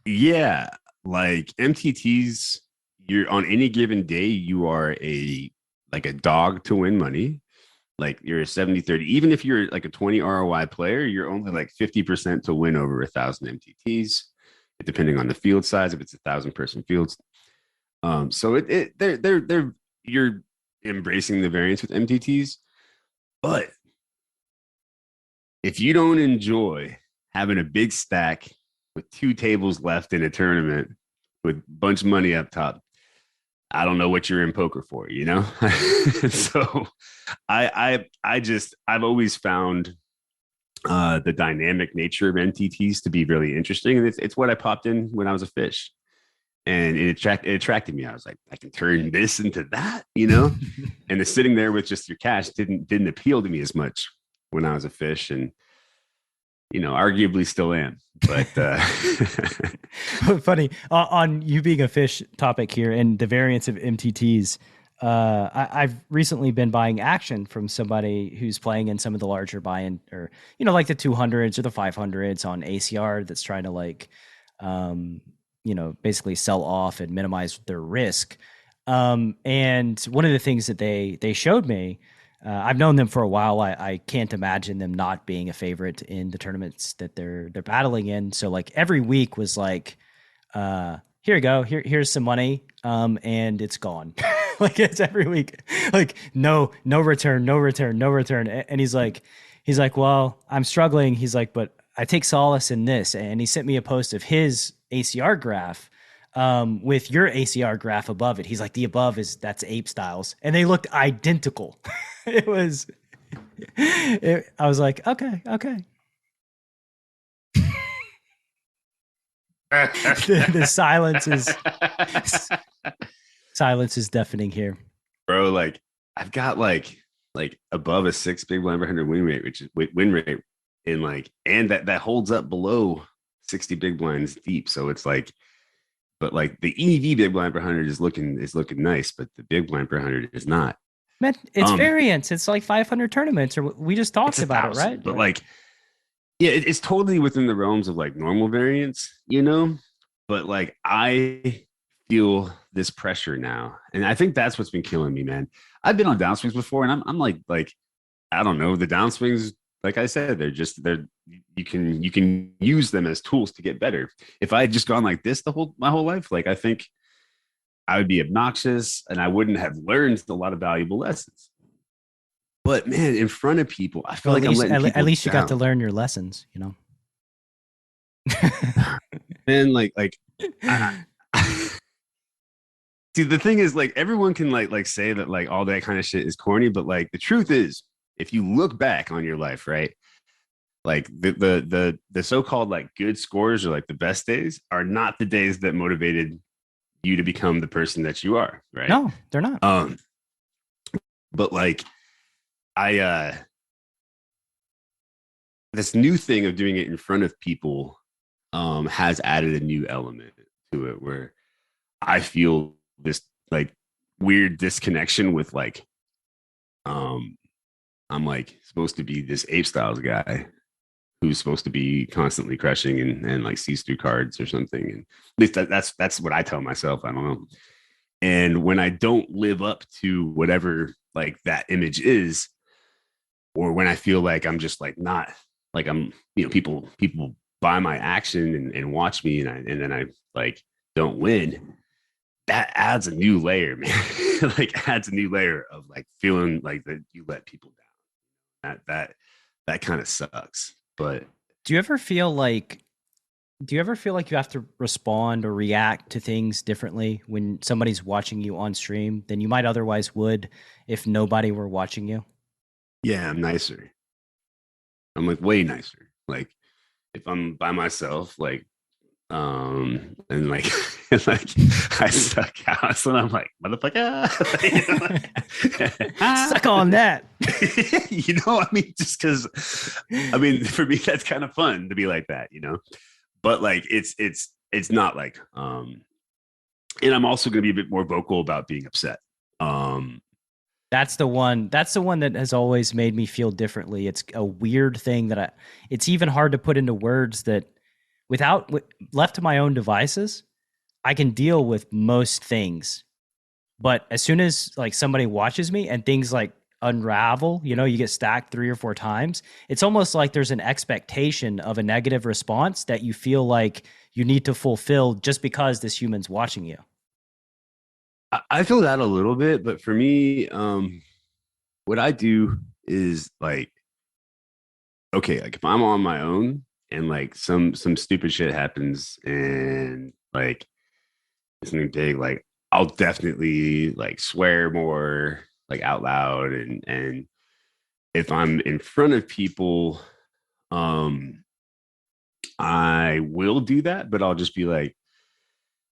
yeah, like MTTs, you're on any given day, you are a dog to win money. Like you're a 70-30. Even if you're like a 20 ROI player, you're only like 50% to win over 1,000 MTTs, depending on the field size, if it's 1,000-person fields. So they're you're embracing the variance with MTTs, but if you don't enjoy having a big stack with 2 tables left in a tournament with a bunch of money up top, I don't know what you're in poker for, you know? So I've always found the dynamic nature of MTTs to be really interesting. And it's what I popped in when I was a fish. And it attracted me. I was like, I can turn this into that, you know? And the sitting there with just your cash didn't appeal to me as much when I was a fish. And you know, arguably still am. But funny on you being a fish topic here and the variance of MTTs. I've recently been buying action from somebody who's playing in some of the larger buy-in, or you know, like the 200s or the 500s on ACR, that's trying to like, you know, basically sell off and minimize their risk. And one of the things that they showed me. I've known them for a while. I can't imagine them not being a favorite in the tournaments that they're battling in. So like every week was like, here you go, here's some money, and it's gone. Like it's every week, like no return. And he's like, well, I'm struggling. He's like, but I take solace in this. And he sent me a post of his ACR graph, with your ACR graph above it. He's like, the above that's Apestyles, and they looked identical. It was, I was like, okay. The silence is deafening here, bro. Like I've got like above a 6 big blind per 100 win rate, which is win rate in like, and that holds up below 60 big blinds deep. So it's like, but like the EV big blind per 100 is looking nice, but the big blind per 100 is not. Man, it's variance. It's like 500 tournaments, or we just talked about it, right? But like, yeah, it's totally within the realms of like normal variance, you know. But like, I feel this pressure now, and I think that's what's been killing me, man. I've been on downswings before, and I'm like I don't know, the downswings. Like I said, they're you can use them as tools to get better. If I had just gone like this my whole life, like I think I would be obnoxious and I wouldn't have learned a lot of valuable lessons. But man, in front of people, I feel like I'm letting people at least you down. got to learn your lessons, you know. And like see, the thing is, like everyone can like say that like all that kind of shit is corny, but like the truth is, if you look back on your life, right? Like the so-called like good scores or like the best days are not the days that motivated you to become the person that you are, right? No, they're not. But like this new thing of doing it in front of people has added a new element to it where I feel this like weird disconnection with like I'm like supposed to be this Apestyles guy who's supposed to be constantly crushing and like sees through cards or something. And at least that's what I tell myself. I don't know. And when I don't live up to whatever like that image is, or when I feel like I'm just like not like I'm, people buy my action and watch me, and then I like don't win, that adds a new layer, man. Like adds a new layer of like feeling like that you let people down. That kind of sucks. But do you ever feel like you have to respond or react to things differently when somebody's watching you on stream than you might otherwise would if nobody were watching you? yeah, I'm nicer. I'm like way nicer. Like if I'm by myself, like and like like I suck out, so I'm like motherfucker. Suck on that. I mean, just because I mean, for me that's kind of fun to be like that, but like it's not like and I'm also going to be a bit more vocal about being upset. That's the one that has always made me feel differently. It's a weird thing that it's even hard to put into words that left to my own devices, I can deal with most things. But as soon as like somebody watches me and things like unravel, you get stacked 3 or 4 times, it's almost like there's an expectation of a negative response that you feel like you need to fulfill just because this human's watching you. I feel that a little bit, but for me, what I do is like, okay, like if I'm on my own and like some stupid shit happens and like something big, like I'll definitely like swear more like out loud, and if I'm in front of people, I will do that, but I'll just be like,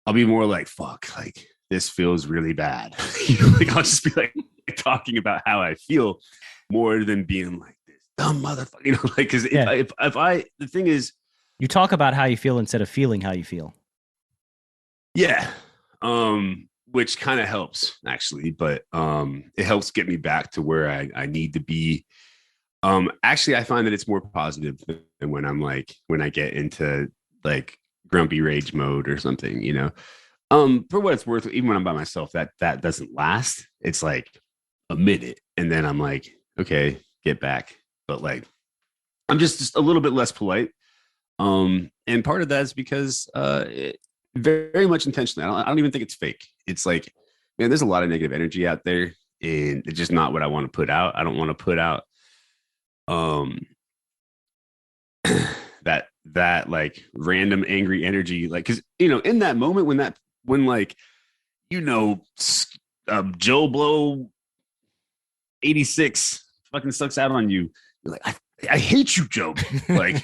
I'll be more like, fuck, like this feels really bad. Like I'll just be like talking about how I feel more than being like this dumb motherfucker, like, because if I, the thing is, you talk about how you feel instead of feeling how you feel. Yeah. Which kind of helps actually, but it helps get me back to where I need to be. Actually, I find that it's more positive than when I get into like grumpy rage mode or something, for what it's worth, even when I'm by myself, that doesn't last. It's like a minute, and then I'm like, okay, get back. But like, I'm just a little bit less polite. And part of that is because very much intentionally. I don't even think it's fake. It's like, man, there's a lot of negative energy out there, and it's just not what I want to put out. I don't want to put out that like random angry energy, like, because in that moment when like Joe Blow 86 fucking sucks out on you, you're like, I hate you, Joe. Like,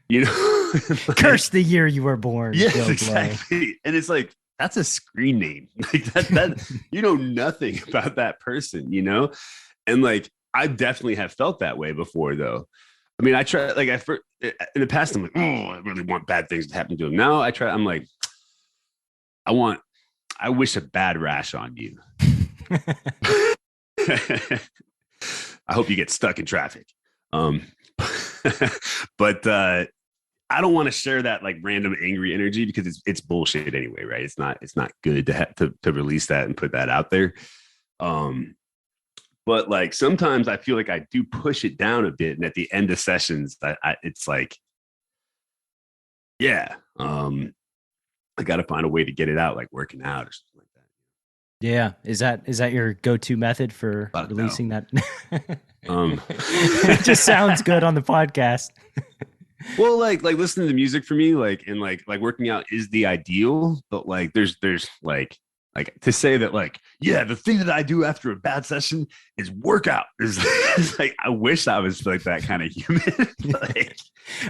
like, curse the year you were born. Yes, Joe exactly. Blow. And it's like, that's a screen name. Like that you know nothing about that person, and like I definitely have felt that way before, though. I mean, I try, like, in the past, I'm like, oh, I really want bad things to happen to him. Now I'm like, I wish a bad rash on you. I hope you get stuck in traffic. But I don't want to share that like random angry energy because it's bullshit anyway, right? It's not good to release that and put that out there. But like sometimes I feel like I do push it down a bit, and at the end of sessions, it's like, yeah, I got to find a way to get it out, like working out or something like that. Yeah, is that your go-to method for releasing that? It just sounds good on the podcast. Well, like listening to music for me, like, and like working out is the ideal, but like there's like to say that, like, yeah, the thing that I do after a bad session is workout is like, I wish I was like that kind of human. Like,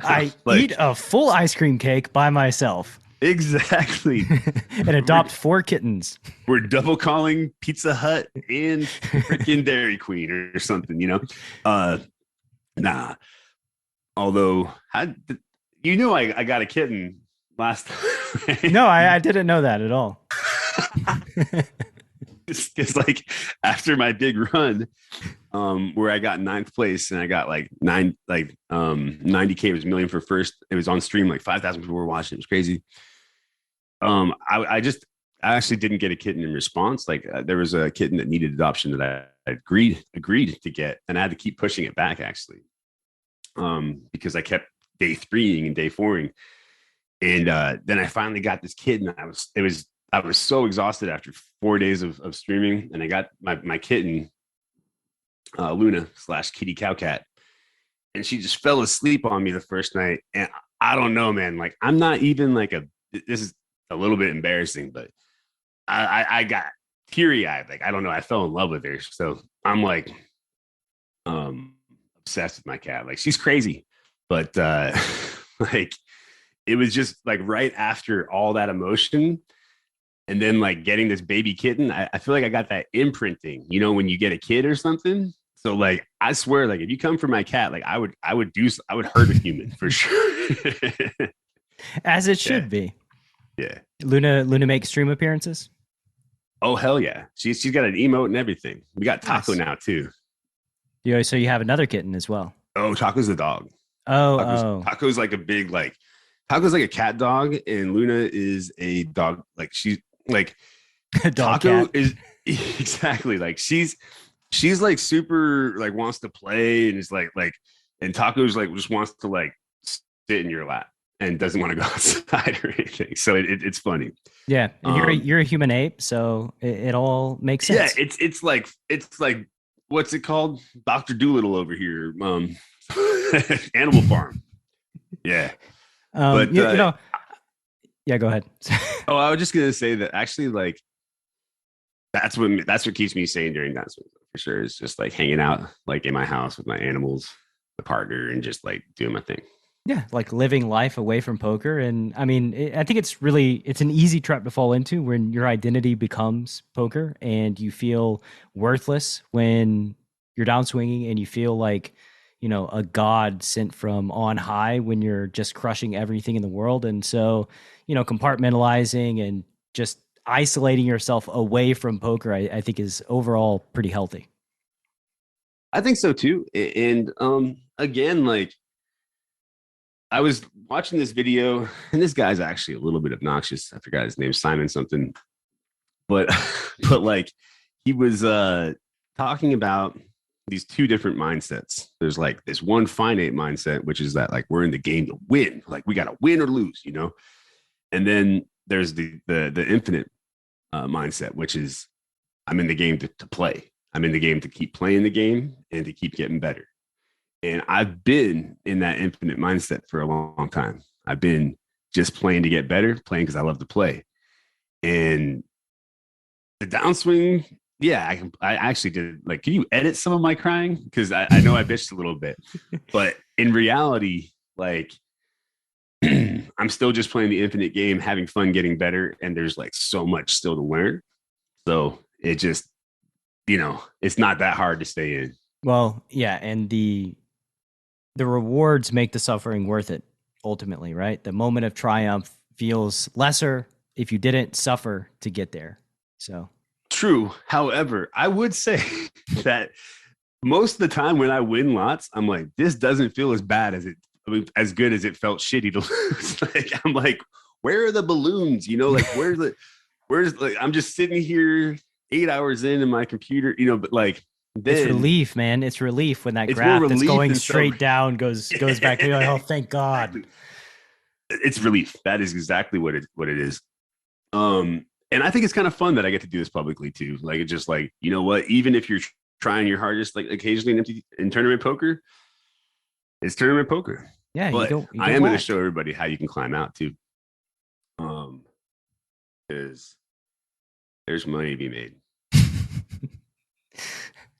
I eat a full ice cream cake by myself. Exactly. And adopt 4 kittens. We're double calling Pizza Hut and freaking Dairy Queen or something, Nah. Although, I got a kitten last time. No, I didn't know that at all. It's like after my big run, where I got 9th place and I got like 90K was million for first. It was on stream, like 5,000 people were watching. It was crazy. I actually didn't get a kitten in response. Like there was a kitten that needed adoption that I agreed to get, and I had to keep pushing it back actually, because I kept day 3ing and day 4ing, and then I finally got this kitten. I was so exhausted after 4 days of streaming, and I got my kitten, Luna / kitty cow cat, and she just fell asleep on me the first night. And I don't know, man. Like I'm not even like this is a little bit embarrassing, but I got teary eyed. Like I don't know. I fell in love with her, so I'm like obsessed with my cat. Like she's crazy, but like it was just like right after all that emotion. And then like getting this baby kitten, I feel like I got that imprinting, you know, when you get a kid or something. So like, I swear, like if you come for my cat, like I would hurt a human for sure. As it should be. Yeah. Luna makes stream appearances. Oh hell yeah. She's got an emote and everything. We got Taco now too. So you have another kitten as well. Oh, Taco's the dog. Taco's like a big Taco's like a cat dog, and Luna is a dog. Like she's like a dog Taco cat. is exactly like she's like super like wants to play and is like and Taco's like just wants to like sit in your lap and doesn't want to go outside or anything. So it's funny. Yeah, and you're a human ape, so it all makes sense. Yeah, it's like what's it called? Dr. Doolittle over here. Animal Farm. Yeah. But you know, yeah, go ahead. Oh, I was just gonna say that actually, like, that's what keeps me sane during Downswing for sure. Is just like hanging out like in my house with my animals, the partner, and just like doing my thing. Yeah, like living life away from poker. And I mean, I think it's an easy trap to fall into when your identity becomes poker and you feel worthless when you're downswinging and you feel like, you know, a god sent from on high when you're just crushing everything in the world. And so, you know, compartmentalizing and just isolating yourself away from poker, I think is overall pretty healthy. I think so too. And again, like I was watching this video, and this guy's actually a little bit obnoxious. I forgot his name, Simon something, but like he was talking about these two different mindsets. There's like this one finite mindset, which is that like we're in the game to win, like we got to win or lose, you know. And then there's the infinite mindset, which is I'm in the game to play. I'm in the game to keep playing the game and to keep getting better. And I've been in that infinite mindset for a long time. I've been just playing to get better, playing because I love to play. And the downswing, yeah, I actually did. Like, can you edit some of my crying? Because I know I bitched a little bit. But in reality, like, I'm still just playing the infinite game, having fun, getting better. And there's like so much still to learn. So it just, you know, it's not that hard to stay in. Well, yeah. And the rewards make the suffering worth it, ultimately, right? The moment of triumph feels lesser if you didn't suffer to get there. So true. However, I would say that most of the time when I win lots, I'm like, this doesn't feel as bad as good as it felt shitty to lose. Like, I'm like, where are the balloons? You know, like where's like, I'm just sitting here 8 hours in my computer, you know, but like, then, it's relief, man. It's relief when that graph that's going straight down goes back. You're like, oh, thank God. It's relief. That is exactly what it is. And I think it's kind of fun that I get to do this publicly too. Like it's just like, you know what? Even if you're trying your hardest, like occasionally in tournament poker, it's tournament poker. Yeah, but I am going to show everybody how you can climb out too. Is there's money to be made.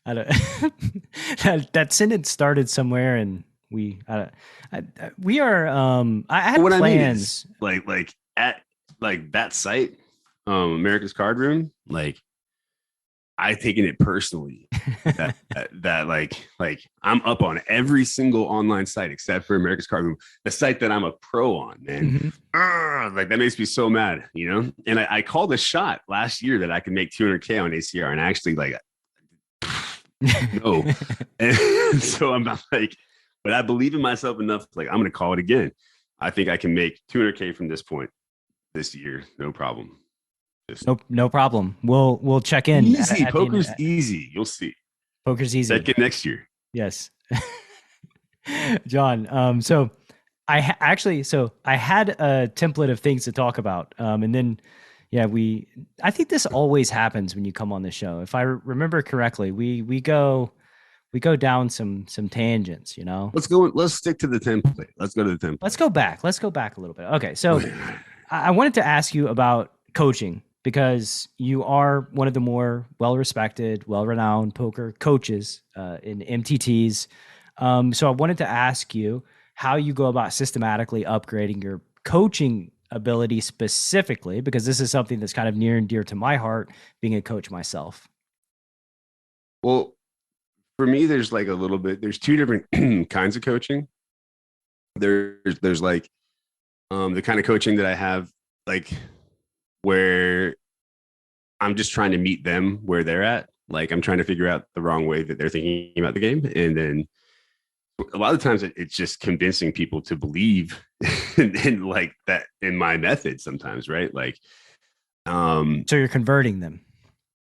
I don't, that sentence started somewhere, and we are. I had what plans. I mean is, like at like that site, America's Card Room. Like I've taken it personally that like I'm up on every single online site except for America's Card Room, the site that I'm a pro on, man. Mm-hmm. Like that makes me so mad, you know. And I called a shot last year that I could make 200K on ACR, and actually like. No. And so I'm not like, but I believe in myself enough. Like, I'm going to call it again. I think I can make 200K from this point this year. No problem. No problem. We'll check in. Easy. At the end Poker's easy. You'll see. Poker's easy. Check in next year. Yes. John, so I had a template of things to talk about. And then, I think this always happens when you come on the show. If I remember correctly, we go down some tangents, Let's stick to the template. Let's go to the template. Let's go back a little bit. Okay. So I wanted to ask you about coaching, because you are one of the more well-respected, well-renowned poker coaches in MTTs. So I wanted to ask you how you go about systematically upgrading your coaching ability specifically, because this is something that's kind of near and dear to my heart, being a coach myself. Well, for me, there's two different kinds of coaching. There's like the kind of coaching that I have, like, where I'm just trying to meet them where they're at. Like, I'm trying to figure out the wrong way that they're thinking about the game. And then a lot of times it's just convincing people to believe in like that, in my method sometimes, right? Like, so you're converting them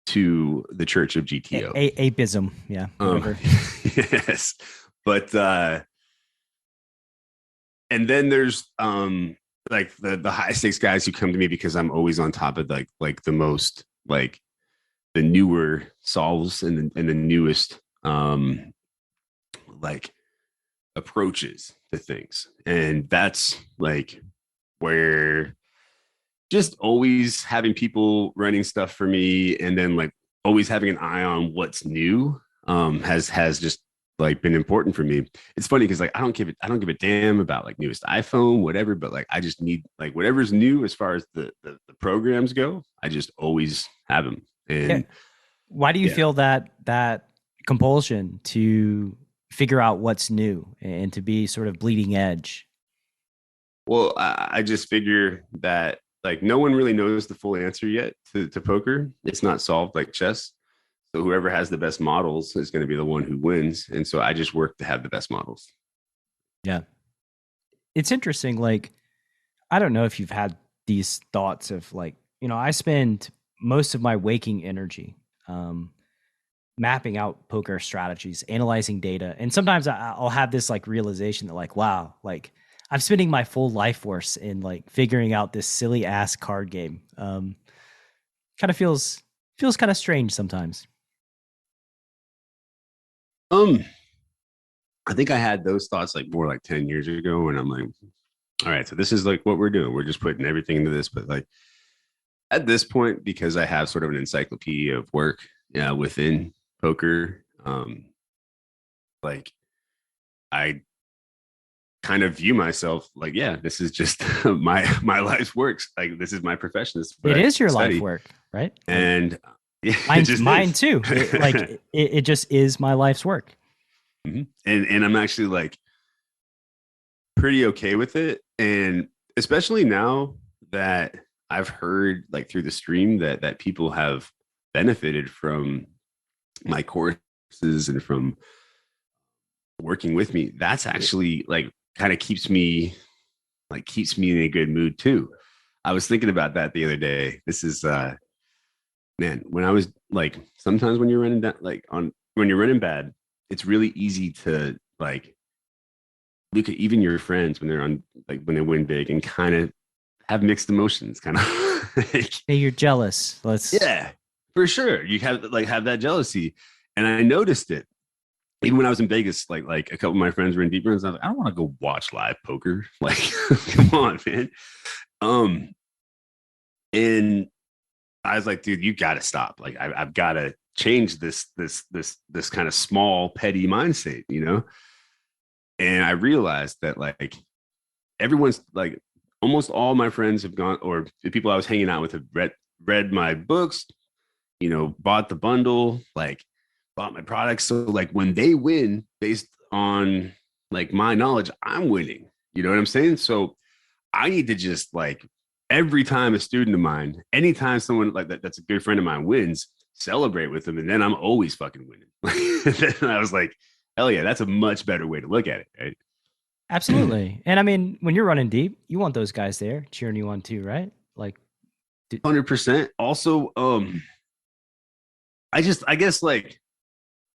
to the Church of GTO. Apeism. Yeah. Yes. But, and then there's, like the high stakes guys who come to me because I'm always on top of like the most, like, the newer solves and the newest like approaches to things. And that's like where just always having people running stuff for me, and then like always having an eye on what's new has just like been important for me. It's funny because like I don't give a damn about like newest iPhone, whatever, but like I just need like whatever's new as far as the programs go. I just always have them. And why do you feel that compulsion to figure out what's new and to be sort of bleeding edge? Well, I just figure that like no one really knows the full answer yet to poker. It's not solved like chess. So whoever has the best models is going to be the one who wins. And so I just work to have the best models. Yeah. It's interesting. Like, I don't know if you've had these thoughts of like, I spend most of my waking energy mapping out poker strategies, analyzing data. And sometimes I'll have this like realization that like, wow, like I'm spending my full life force in like figuring out this silly ass card game. Kind of feels kind of strange sometimes. I think I had those thoughts like more like 10 years ago, and I'm like, all right, so this is like what we're doing. We're just putting everything into this. But like at this point, because I have sort of an encyclopedia of work within poker, like I kind of view myself like, this is just my life's works. Like, this is my profession. It is your life work, right? And mine too. It just is my life's work. Mm-hmm. And I'm actually like pretty okay with it. And especially now that I've heard like through the stream that people have benefited from my courses and from working with me, that's actually like kind of keeps me in a good mood too. I was thinking about that the other day. This is man, when I was like, sometimes when you're running down, like when you're running bad, it's really easy to like look at even your friends when they're on, like when they win big, and kind of have mixed emotions, kind of like, hey, you're jealous. Yeah, for sure. You have that jealousy. And I noticed it even when I was in Vegas, like a couple of my friends were in deep runs. I was like, I don't want to go watch live poker. Like, come on, man. And I was like, dude, you got to stop. Like, I've got to change this kind of small, petty mindset, And I realized that like everyone's like, almost all my friends have gone, or the people I was hanging out with have read my books, bought the bundle, like bought my products. So like when they win based on like my knowledge, I'm winning. You know what I'm saying? So I need to just like every time a student of mine, anytime someone like that's a good friend of mine wins, celebrate with them. And then I'm always fucking winning. And I was like, hell yeah, that's a much better way to look at it. Right? Absolutely. And I mean, when you're running deep, you want those guys there cheering you on too, right? Like 100%. Also, I guess like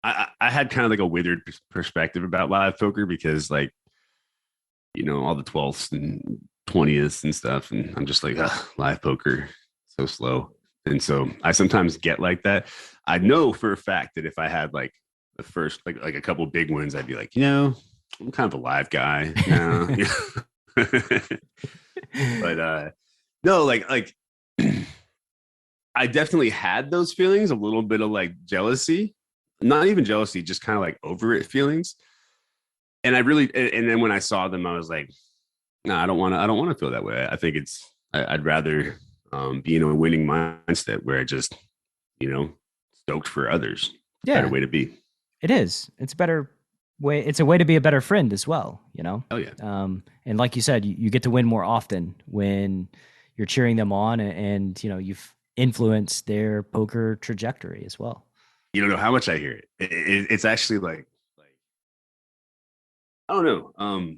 I had kind of like a withered perspective about live poker because like, you know, all the 12ths and 20ths and stuff. And I'm just like, live poker, so slow. And so I sometimes get like that. I know for a fact that if I had like the first, like a couple big wins, I'd be like, you know, I'm kind of a live guy now. But no, like I definitely had those feelings, a little bit of like jealousy, not even jealousy, just kind of like over it feelings. And I really, and then when I saw them, I was like, no, I don't want to feel that way. I think I'd rather be in a winning mindset where I just, you know, stoked for others. Yeah, Better way to be. it is. It's a better way. It's a way to be a better friend as well, you know? Oh yeah. And like you said, you get to win more often when you're cheering them on and you know, you've influenced their poker trajectory as well. You don't know how much I hear it. It's actually like, I don't know.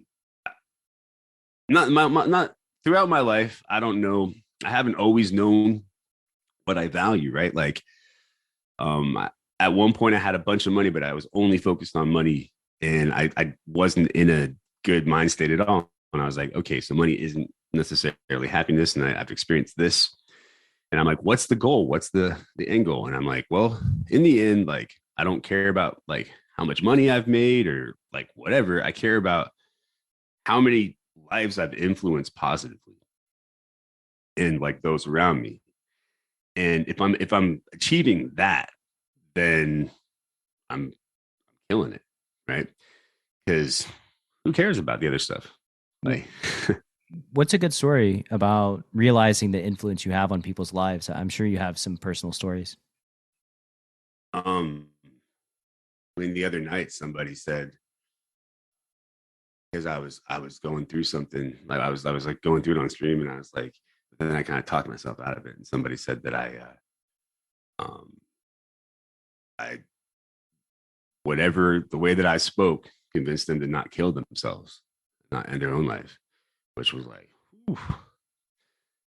Not throughout my life. I don't know. I haven't always known what I value, right? Like, at one point I had a bunch of money, but I was only focused on money and I wasn't in a good mind state at all. And I was like, okay, so money isn't necessarily happiness. And I've experienced this. And I'm like, what's the goal? What's the end goal? And I'm like, well, in the end, like, I don't care about like how much money I've made or like whatever. I care about how many lives I've influenced positively and like those around me. And if I'm achieving that, then I'm killing it, right? Because who cares about the other stuff? Like, what's a good story about realizing the influence you have on people's lives? I'm sure you have some personal stories. I mean, the other night somebody said, because I was going through something, like I was like going through it on stream, and I was like, then I kind of talked myself out of it. And somebody said that I whatever the way that I spoke convinced them to not kill themselves, not end their own life, which was like, whew.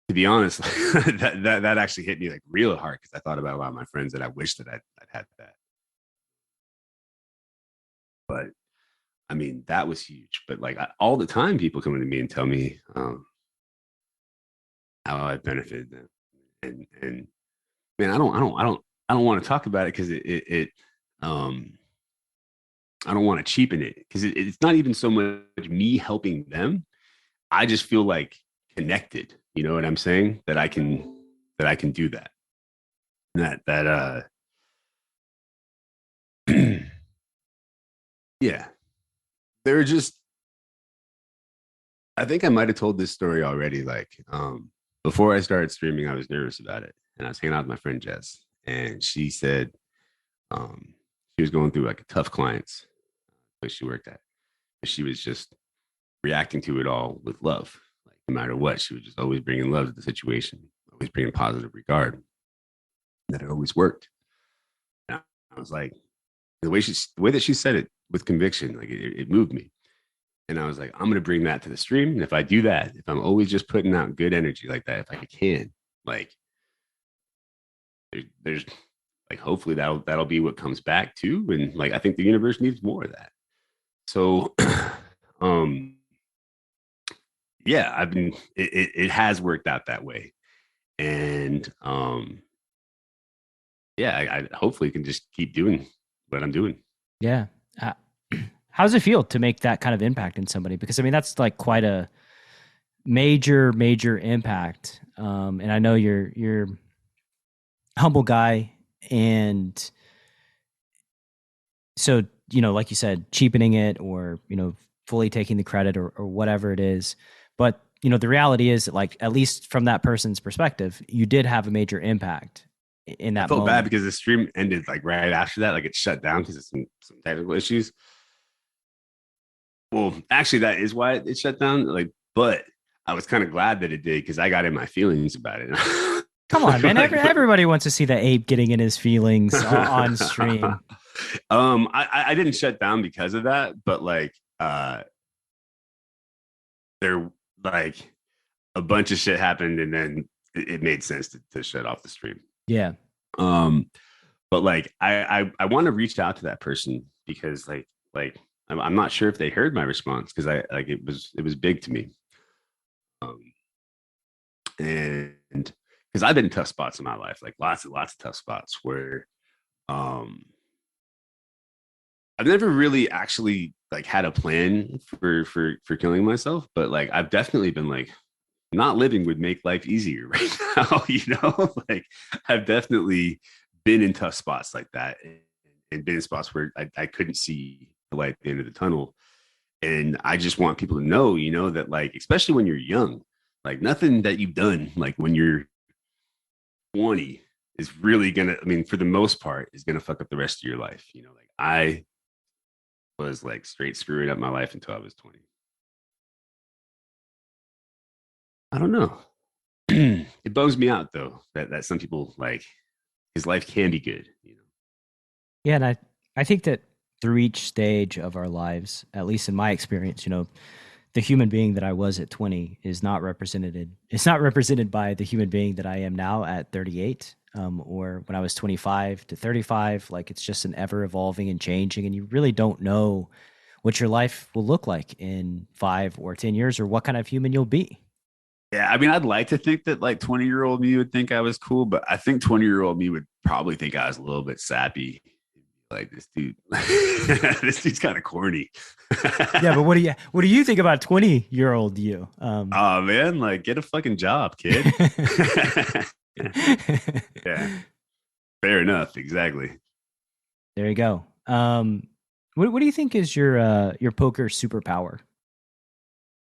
To be honest, that actually hit me like real hard because I thought about a lot of my friends that I wish that I'd had that. But I mean, that was huge. But like all the time, people come to me and tell me how I benefited them, and man, I don't want to talk about it because I don't want to cheapen it because it's not even so much me helping them. I just feel like connected. You know what I'm saying? That I can do that. Yeah. They're just, I think I might have told this story already. Like, before I started streaming, I was nervous about it. And I was hanging out with my friend Jess. And she said she was going through like a tough clients place she worked at. And she was just reacting to it all with love. Like no matter what, she was just always bringing love to the situation, always bringing positive regard. That it always worked. And I was like, the way that she said it with conviction, like it moved me. And I was like, I'm going to bring that to the stream. And if I do that, if I'm always just putting out good energy like that, if I can, like, there's like, hopefully that'll be what comes back too. And like, I think the universe needs more of that. So, yeah, it has worked out that way. And, yeah, I hopefully can just keep doing what I'm doing. Yeah. How does it feel to make that kind of impact in somebody? Because I mean, that's like quite a major impact. And I know you're a humble guy, and so, you know, like you said, cheapening it or, you know, fully taking the credit or whatever it is. But, you know, the reality is that, like, at least from that person's perspective, you did have a major impact in that I felt moment. bad because the stream ended like right after that, like it shut down because of some technical issues. Well, actually, that is why it shut down. Like, but I was kind of glad that it did because I got in my feelings about it. Come on, man! Everybody wants to see the ape getting in his feelings on stream. I didn't shut down because of that, but like, there like a bunch of shit happened, and then it made sense to shut off the stream. Yeah. But like I want to reach out to that person because like I'm not sure if they heard my response because I like it was big to me. And because I've been in tough spots in my life, like lots of tough spots where I've never really actually like had a plan for killing myself, but like I've definitely been like not living would make life easier right now, like I've definitely been in tough spots like that and been in spots where I couldn't see the light at the end of the tunnel. And I just want people to know, that like, especially when you're young, like nothing that you've done, like when you're 20 is really for the most part is gonna fuck up the rest of your life. Like I was like straight screwing up my life until I was 20. I don't know. It bums me out though that some people like his life can be good. Yeah, and I think that through each stage of our lives, at least in my experience, the human being that I was at 20 is not represented. It's not represented by the human being that I am now at 38, or when I was 25 to 35. Like it's just an ever evolving and changing, and you really don't know what your life will look like in 5 or 10 years, or what kind of human you'll be. Yeah, I mean, I'd like to think that like 20-year-old me would think I was cool, but I think 20-year-old me would probably think I was a little bit sappy. Like this dude, this dude's kind of corny. Yeah, but what do you think about 20-year-old you? Oh man, like get a fucking job, kid. Yeah, fair enough. Exactly. There you go. What do you think is your poker superpower?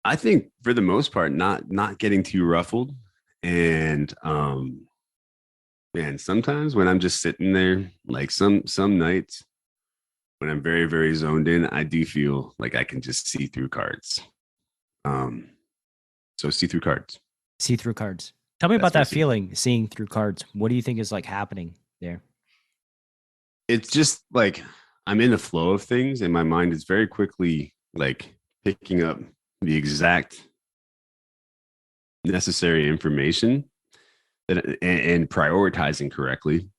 I think for the most part, not getting too ruffled, and man, sometimes when I'm just sitting there, like some nights when I'm very, very zoned in, I do feel like I can just see through cards. So see through cards. See through cards. Tell me That's about that my feeling, seeing through cards. What do you think is like happening there? It's just like I'm in the flow of things, and my mind is very quickly like picking up the exact necessary information and prioritizing correctly.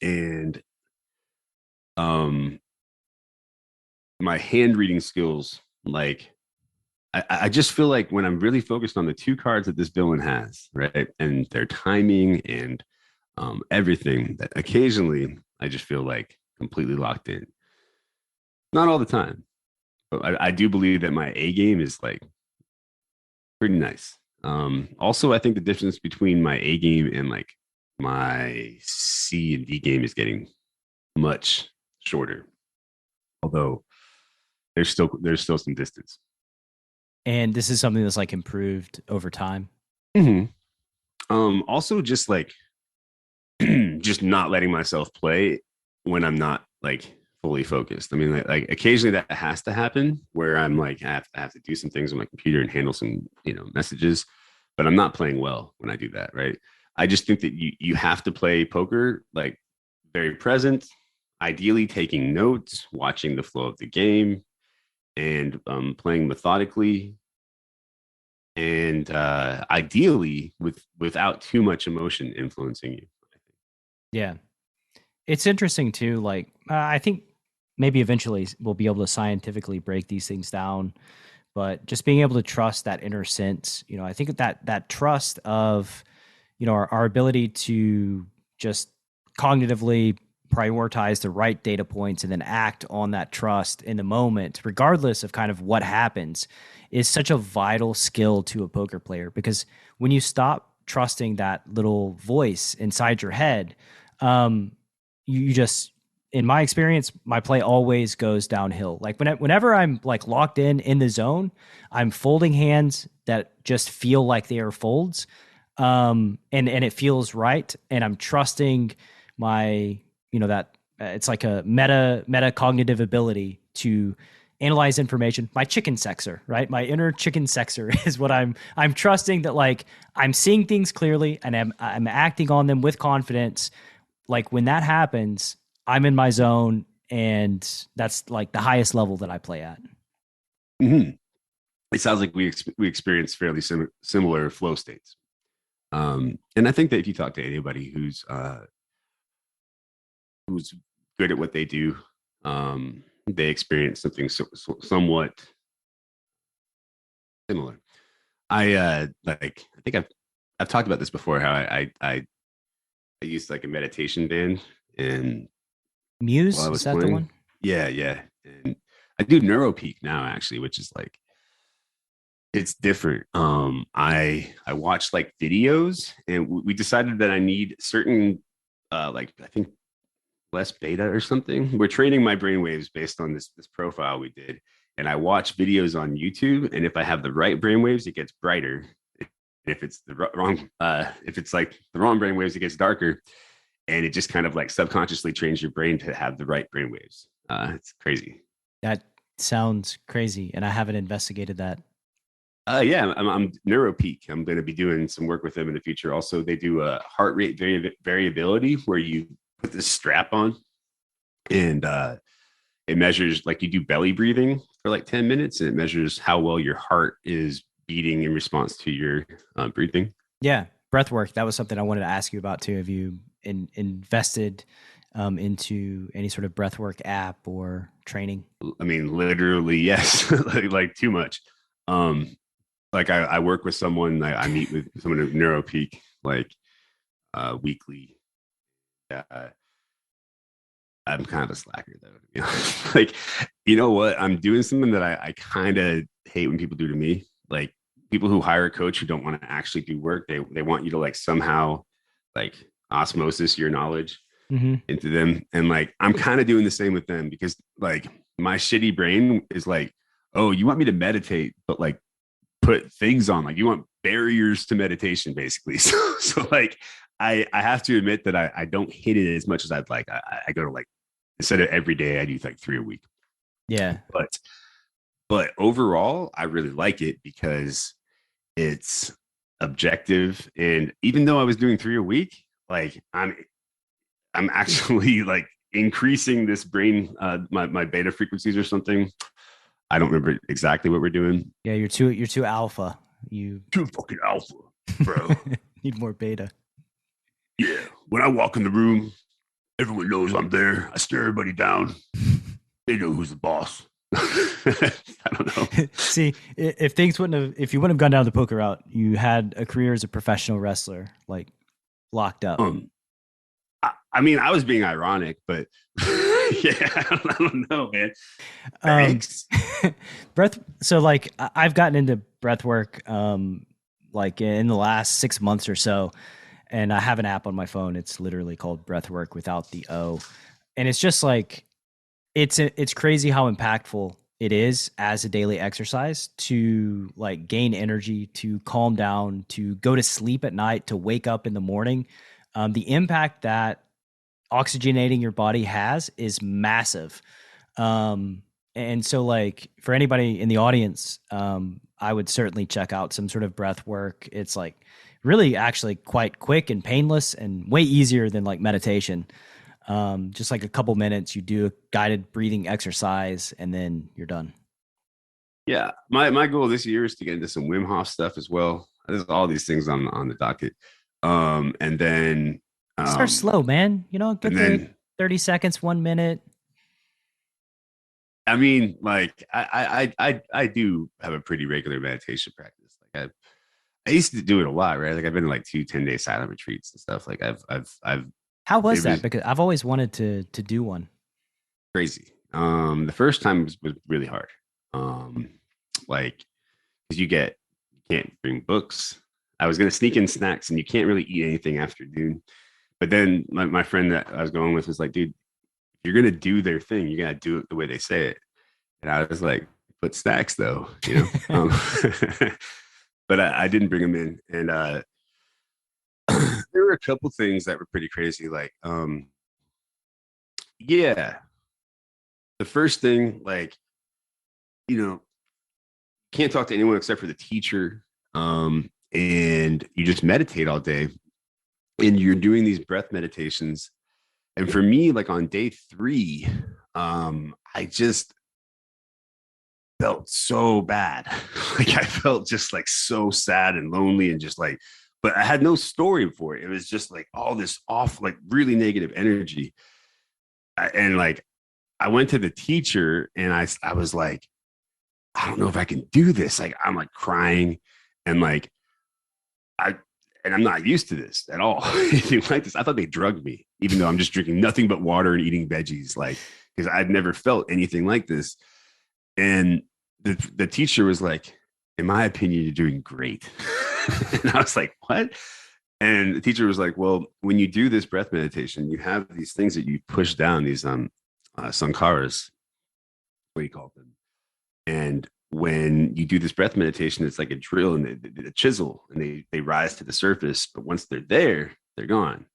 And my hand reading skills, like I just feel like when I'm really focused on the 2 cards that this villain has, right, and their timing and everything, that occasionally I just feel like completely locked in. Not all the time, but I do believe that my A game is like pretty nice. Also, I think the difference between my A game and like my C and D game is getting much shorter, although there's still some distance. And this is something that's like improved over time. Mm-hmm. Also, just like just not letting myself play when I'm not like fully focused. I mean, like occasionally that has to happen where I'm like I have to do some things on my computer and handle some messages, but I'm not playing well when I do that. Right. I just think that you have to play poker like very present, ideally taking notes, watching the flow of the game, and playing methodically, and ideally without too much emotion influencing you. Yeah. It's interesting too. Like, I think maybe eventually we'll be able to scientifically break these things down, but just being able to trust that inner sense, I think that trust of, our ability to just cognitively prioritize the right data points and then act on that trust in the moment, regardless of kind of what happens, is such a vital skill to a poker player. Because when you stop trusting that little voice inside your head, you just, in my experience, my play always goes downhill. Like whenever I'm like locked in the zone, I'm folding hands that just feel like they are folds. And it feels right. And I'm trusting my, that it's like a meta cognitive ability to analyze information. My chicken sexer, right? My inner chicken sexer is what I'm trusting, that like I'm seeing things clearly and I'm acting on them with confidence. Like when that happens, I'm in my zone, and that's like the highest level that I play at. Mm-hmm. It sounds like we experience fairly similar flow states. And I think that if you talk to anybody who's good at what they do, they experience something somewhat similar. I think I've talked about this before. How I used like a meditation band, and while I Muse, was is that the playing, one? yeah, and I do NeuroPeak now actually, which is like it's different. I watched like videos, and we decided that I need certain like I think less beta or something. We're training my brainwaves based on this profile we did, and I watch videos on YouTube. And if I have the right brainwaves, it gets brighter. If it's the wrong, if it's like the wrong brainwaves, it gets darker. And it just kind of like subconsciously trains your brain to have the right brainwaves. It's crazy. That sounds crazy, and I haven't investigated that. Yeah, I'm NeuroPeak. I'm going to be doing some work with them in the future. Also, they do a heart rate variability where you put this strap on, and it measures like you do belly breathing for like 10 minutes, and it measures how well your heart is beating in response to your breathing. Yeah, breath work. That was something I wanted to ask you about too. Have you invested into any sort of breathwork app or training? I mean, literally, yes, like too much. Um, like I work with someone, I meet with someone at NeuroPeak like weekly. Uh, I'm kind of a slacker though, to be honest. Like, you know what? I'm doing something that I kind of hate when people do to me. Like people who hire a coach who don't want to actually do work. They want you to like somehow like osmosis your knowledge Mm-hmm. into them. And like I'm kind of doing the same with them because like my shitty brain is like, oh, you want me to meditate, but like put things on, like you want barriers to meditation basically. So like I have to admit that I don't hit it as much as I'd like. I go to like instead of every day I do like 3 a week. Yeah. But overall I really like it because it's objective. And even though I was doing 3 a week, like I'm actually like increasing this brain my beta frequencies or something. I don't remember exactly what we're doing. Yeah, you're too alpha. You Too fucking alpha, bro. need more beta. Yeah. When I walk in the room, everyone knows I'm there. I stare everybody down. They know who's the boss. I don't know. See, if you wouldn't have gone down the poker route, you had a career as a professional wrestler, like locked up. I mean, I was being ironic, but yeah, I don't know, man. Thanks. Breath. So like I've gotten into breath work, like in the last 6 months or so, and I have an app on my phone. It's literally called Breathwork without the O, and it's just like it's crazy how impactful it is as a daily exercise to like gain energy, to calm down, to go to sleep at night, to wake up in the morning. The impact that oxygenating your body has is massive. And so like for anybody in the audience, I would certainly check out some sort of breath work. It's like really actually quite quick and painless and way easier than like meditation. Just like a couple minutes, you do a guided breathing exercise and then you're done. Yeah, my goal this year is to get into some Wim Hof stuff as well. There's all these things on the docket. And then Start slow, man. You know, get and the then 30 seconds, 1 minute. I mean, like I do have a pretty regular meditation practice. Like I used to do it a lot, right? Like I've been to like 2 10-day silent retreats and stuff. Like I've How was it that? was Because I've always wanted to do one. crazy. The first time was really hard. Like because you can't bring books. I was gonna sneak in snacks, and you can't really eat anything after noon. But then my friend that I was going with was like, dude, if you're gonna do their thing, you gotta do it the way they say it. And I was like, but snacks though, you know. But I didn't bring them in, and there were a couple things that were pretty crazy. Like, yeah, the first thing, like, you know, can't talk to anyone except for the teacher, and you just meditate all day, and you're doing these breath meditations. And for me, like on day 3, I just felt so bad. Like I felt just like so sad and lonely and just like, but I had no story for it. It was just like all this off, like really negative energy. And like, I went to the teacher and I was like, I don't know if I can do this. Like, I'm like crying and like, I'm not used to this at all. Anything like this. I thought they drugged me, even though I'm just drinking nothing but water and eating veggies, like, because I'd never felt anything like this. And the teacher was like, in my opinion, you're doing great. And I was like, what? And the teacher was like, well, when you do this breath meditation, you have these things that you push down, these sankharas, what do you call them? And when you do this breath meditation, it's like a drill and a chisel, and they rise to the surface. But once they're there, they're gone.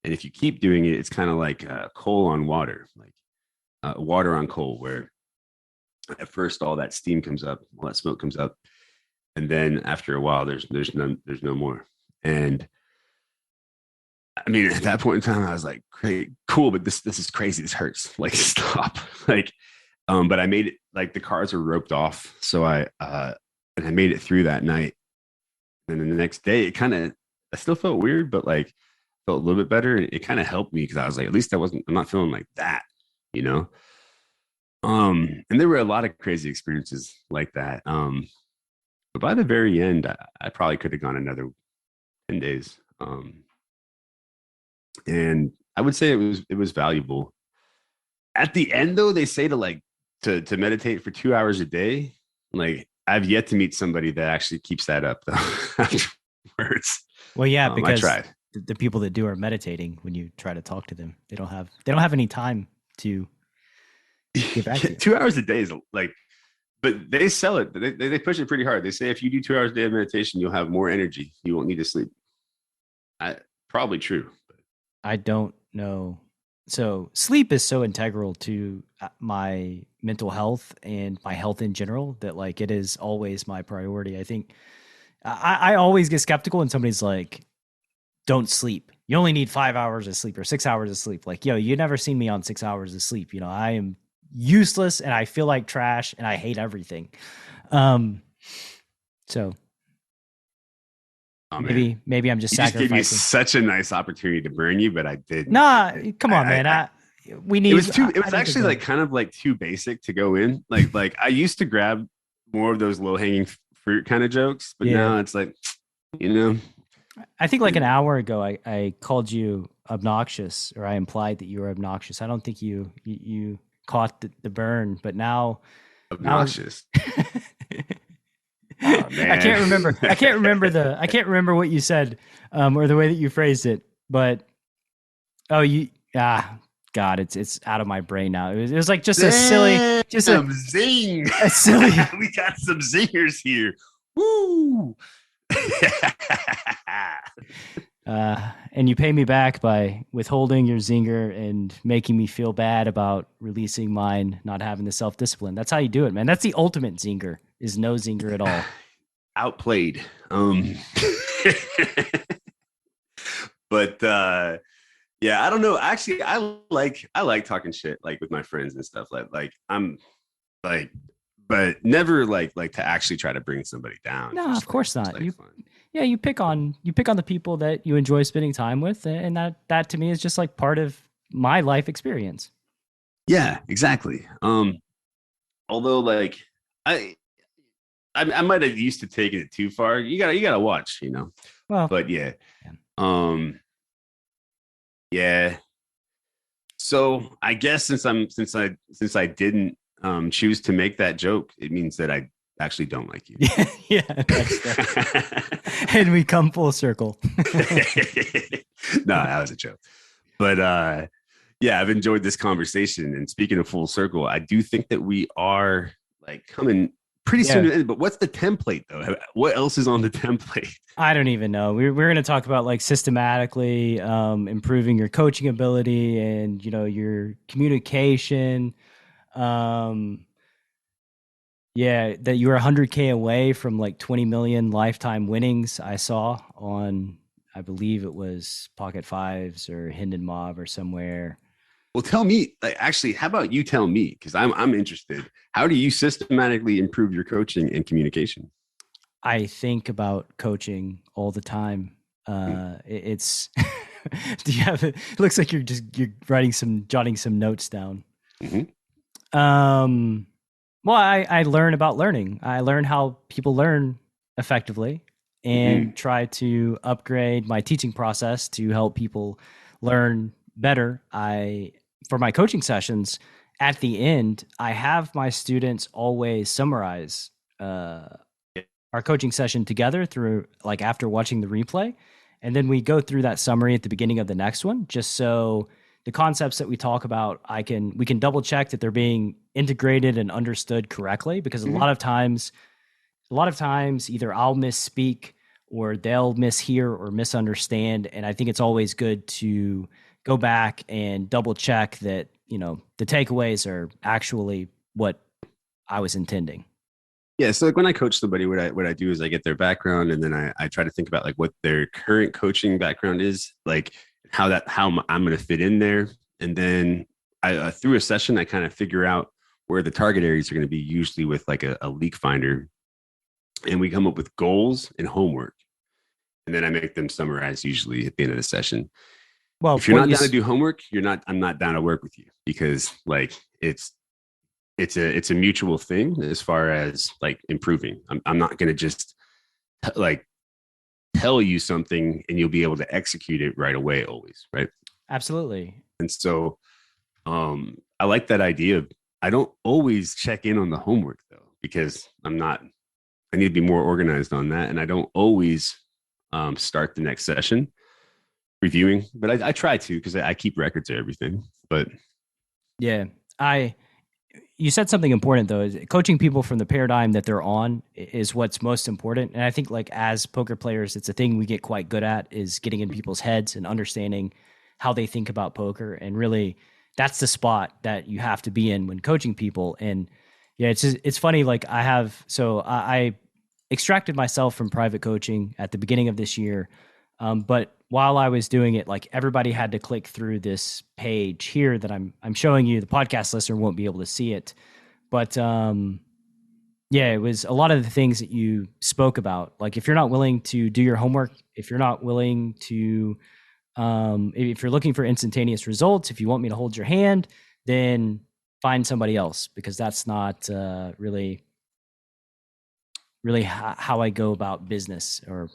And if you keep doing it, it's kind of like coal on water, like water on coal, where at first all that steam comes up, all that smoke comes up, and then after a while, there's no more. And I mean, at that point in time, I was like, great, cool, but this is crazy. This hurts. Like, stop. Like, but I made it, like the cars were roped off. So and I made it through that night. And then the next day, I still felt weird, but like felt a little bit better. And it kind of helped me because I was like, at least I'm not feeling like that, you know? And there were a lot of crazy experiences like that. But by the very end, I probably could have gone another 10 days. And I would say it was valuable. At the end, though, they say to meditate for 2 hours a day. Like, I've yet to meet somebody that actually keeps that up though afterwards. Well, yeah, because I tried. The people that do are meditating. When you try to talk to them, they don't have any time to get back to you. 2 hours a day is like, but they sell it. They push it pretty hard. They say if you do 2 hours a day of meditation, you'll have more energy. You won't need to sleep. Probably true. I don't know. So sleep is so integral to my mental health and my health in general that like it is always my priority. I think I always get skeptical when somebody's like, don't sleep. You only need 5 hours of sleep or 6 hours of sleep. Like, yo, you never seen me on 6 hours of sleep. You know, I am useless and I feel like trash and I hate everything. So oh, maybe I'm just you sacrificing. Just gave me such a nice opportunity to burn you, but I did. Nah, come on, man. We need. It was actually like kind of like too basic to go in. Like I used to grab more of those low hanging fruit kind of jokes, but now it's like, you know. I think like an hour ago, I called you obnoxious, or I implied that you were obnoxious. I don't think you caught the burn, but now obnoxious. Oh, man. I can't remember what you said, or the way that you phrased it. But God, it's out of my brain now. It was like just a silly, zing. A silly. We got some zingers here. Woo! And you pay me back by withholding your zinger and making me feel bad about releasing mine, not having the self-discipline. That's how you do it, man. That's the ultimate zinger, is no zinger at all. Outplayed. But yeah, I don't know. Actually, I like talking shit like with my friends and stuff. Like I'm like, but never like to actually try to bring somebody down. No, of course not. You pick on the people that you enjoy spending time with, and that to me is just like part of my life experience. Yeah, exactly. Although like I might have used to taking it too far. You gotta watch, you know. Well, but yeah. Yeah. So I guess since I didn't choose to make that joke, it means that I actually don't like you. Yeah, that's fair. And we come full circle. No, that was a joke. But yeah, I've enjoyed this conversation. And speaking of full circle, I do think that we are like coming pretty soon to end. But what's the template though? What else is on the template? I don't even know. We're going to talk about like systematically improving your coaching ability and, you know, your communication. Yeah, that you were 100K away from like 20 million lifetime winnings. I saw on, I believe it was Pocket Fives or Hinden Mob or somewhere. Well, tell me, like, actually, how about you tell me? Because I'm interested. How do you systematically improve your coaching and communication? I think about coaching all the time. It's do you have it looks like you're jotting some notes down. Well, I learn about learning. I learn how people learn effectively and try to upgrade my teaching process to help people learn better. For my coaching sessions, at the end, I have my students always summarize our coaching session together through, like, after watching the replay. And then we go through that summary at the beginning of the next one, just so the concepts that we talk about, we can double check that they're being integrated and understood correctly, because a lot of times either I'll misspeak or they'll mishear or misunderstand. And I think it's always good to go back and double check that, the takeaways are actually what I was intending. Yeah. So like when I coach somebody, what I do is I get their background, and then I try to think about like what their current coaching background is, like how I'm going to fit in there. And then through a session, I kind of figure out where the target areas are going to be, usually with like a leak finder. And we come up with goals and homework. And then I make them summarize usually at the end of the session. Well, if you're not down to do homework, I'm not down to work with you, because like it's a mutual thing as far as like improving. I'm not going to just like tell you something and you'll be able to execute it right away always. Right. Absolutely. And so I like that idea of, I don't always check in on the homework though, because I need to be more organized on that. And I don't always start the next session reviewing, but I try to, because I keep records of everything. But yeah, you said something important though, is coaching people from the paradigm that they're on is what's most important. And I think, like, as poker players, it's a thing we get quite good at, is getting in people's heads and understanding how they think about poker. And really, that's the spot that you have to be in when coaching people. And yeah, it's funny. Like, I extracted myself from private coaching at the beginning of this year. But while I was doing it, like, everybody had to click through this page here that I'm showing you. The podcast listener won't be able to see it, but yeah, it was a lot of the things that you spoke about. Like, if you're not willing to do your homework, if you're not willing to, if you're looking for instantaneous results, if you want me to hold your hand, then find somebody else, because that's not really how I go about business, or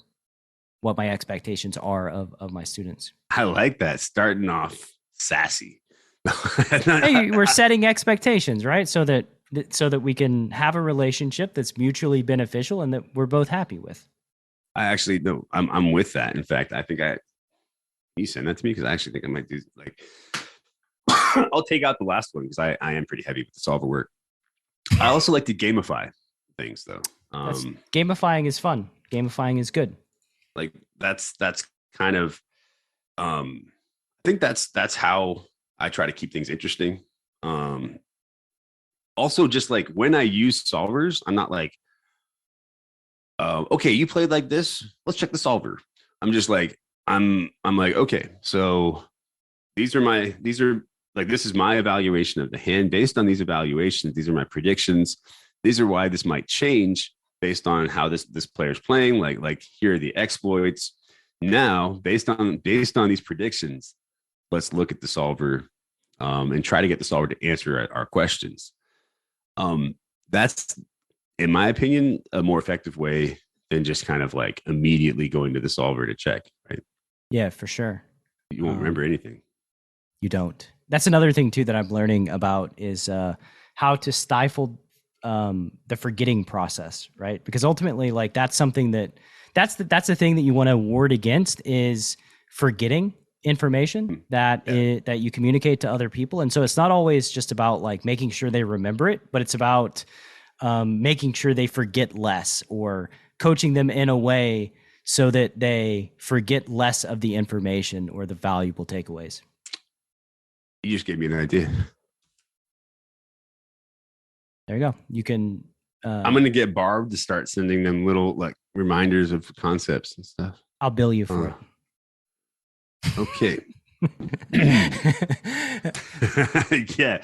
what my expectations are of my students. I like that, starting off sassy. Hey, we're setting expectations, right? So that we can have a relationship that's mutually beneficial and that we're both happy with. I actually no, I'm with that. In fact, I think you send that to me, because I actually think I might do, like, I'll take out the last one, because I am pretty heavy with the solver work. I also like to gamify things though. Gamifying is fun. Gamifying is good. Like that's kind of I think that's how I try to keep things interesting. Also, just like when I use solvers, I'm not like, okay, you played like this, let's check the solver. I'm just like, I'm like, okay, so this is my evaluation of the hand. Based on these evaluations, these are my predictions. These are why this might change based on how this player's playing. Like here are the exploits. Now, based on these predictions, let's look at the solver and try to get the solver to answer our questions. That's, in my opinion, a more effective way than just kind of like immediately going to the solver to check, right? Yeah, for sure. You won't remember anything. You don't. That's another thing too that I'm learning about, is how to stifle the forgetting process, right? Because ultimately, like, that's something that's the thing that you want to ward against, is forgetting information that you communicate to other people. And so it's not always just about like making sure they remember it, but it's about making sure they forget less, or coaching them in a way so that they forget less of the information or the valuable takeaways. You just gave me an idea. There you go. You can. I'm going to get Barb to start sending them little like reminders of concepts and stuff. I'll bill you for it. Okay. Yeah.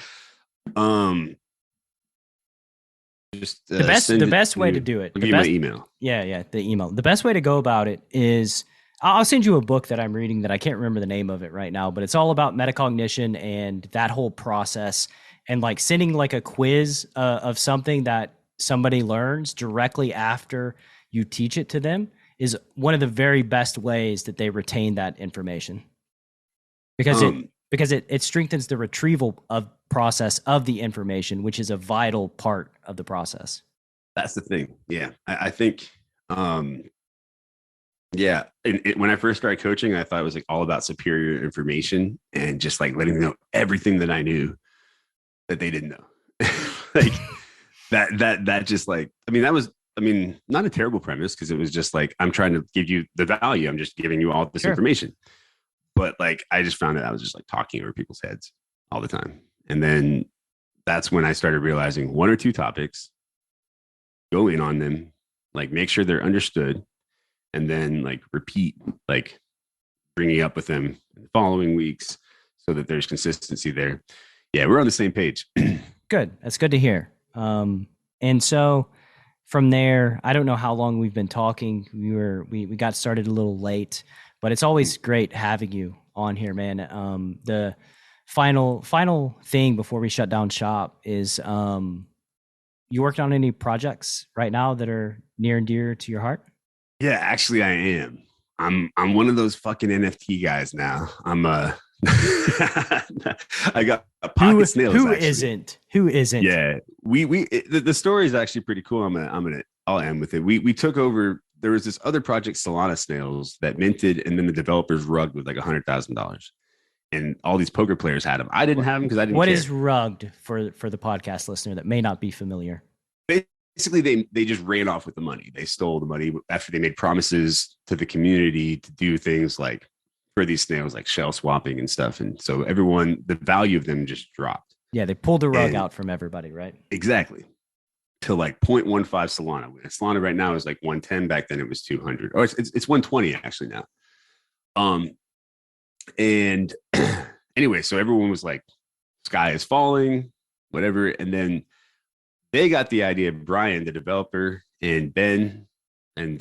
Just the best way to do it. I'll give you my email. Yeah, the email. The best way to go about it is I'll send you a book that I'm reading that I can't remember the name of it right now, but it's all about metacognition and that whole process, and like sending like a quiz of something that somebody learns directly after you teach it to them is one of the very best ways that they retain that information, because it strengthens the retrieval of process of the information, which is a vital part of the process. That's the thing. Yeah. I think, yeah. When I first started coaching, I thought it was like all about superior information and just like letting them know everything that I knew that they didn't know. Like that just like, I mean, that was, I mean, not a terrible premise, because it was just like, I'm trying to give you the value. I'm just giving you all this information. But like, I just found that I was just like talking over people's heads all the time. And then that's when I started realizing one or two topics, go in on them, like make sure they're understood, and then like repeat, like bringing up with them in the following weeks so that there's consistency there. Yeah, we're on the same page. Good. That's good to hear. And so from there, I don't know how long we've been talking. We got started a little late, but it's always great having you on here, man. The final thing before we shut down shop is, you worked on any projects right now that are near and dear to your heart? Yeah, actually I am. I'm one of those fucking NFT guys now. I got a pocket snails. Who isn't? Who isn't? Yeah, the story is actually pretty cool. I'll end with it. We took over. There was this other project, Solana Snails, that minted, and then the developers rugged with like $100,000, and all these poker players had them. I didn't have them because I didn't. What care. is rugged for the podcast listener that may not be familiar? Basically, they just ran off with the money. They stole the money after they made promises to the community to do things like for these snails, like shell swapping and stuff. And so the value of them just dropped. Yeah, they pulled the rug out from everybody, right? Exactly. To like 0.15 Solana. Solana right now is like 110. Back then it was 200. Or it's 120 actually now. And anyway, so everyone was like, sky is falling, whatever. And then they got the idea, Brian, the developer, and Ben and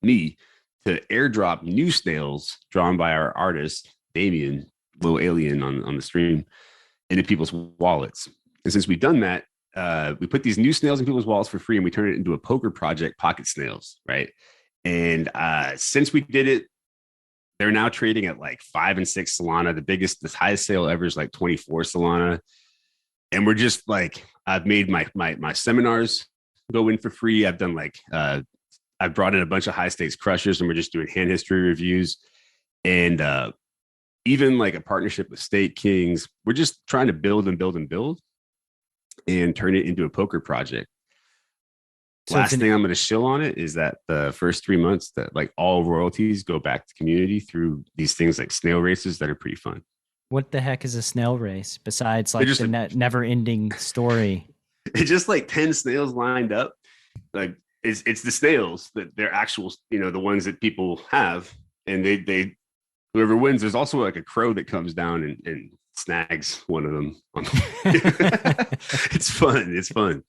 me, to airdrop new snails drawn by our artist, Damien, little alien on the stream, into people's wallets. And since we've done that, we put these new snails in people's wallets for free, and we turned it into a poker project, Pocket Snails, right? And since we did it, they're now trading at like 5 and 6 Solana. The highest sale ever is like 24 Solana. And we're just like, I've made my seminars go in for free. I've done like, I've brought in a bunch of high stakes crushers, and we're just doing hand history reviews. And even like a partnership with State Kings. We're just trying to build and build and build and turn it into a poker project. So last thing I'm going to shill on it is that the first 3 months that like all royalties go back to community through these things like snail races that are pretty fun. What the heck is a snail race besides like the never ending story? It's just like 10 snails lined up. Like it's the snails that they're actual, the ones that people have, and they whoever wins, there's also like a crow that comes down and snags one of them. It's fun. It's fun.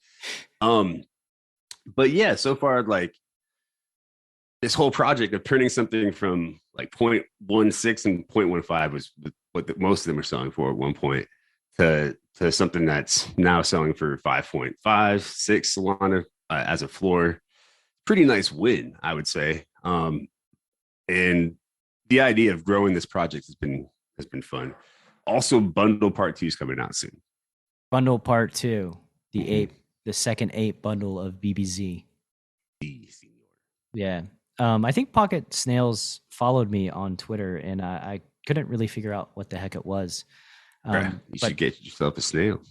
But yeah, so far, like this whole project of turning something from like 0.16 and 0.15 was what most of them are selling for at one point to something that's now selling for 5.5, 6 Solana as a floor. Pretty nice win, I would say. And the idea of growing this project has been fun. Also, Bundle Part 2 is coming out soon. Bundle Part 2, the second ape bundle of BBZ. Yeah. I think Pocket Snails followed me on Twitter, and I couldn't really figure out what the heck it was. You should get yourself a snail.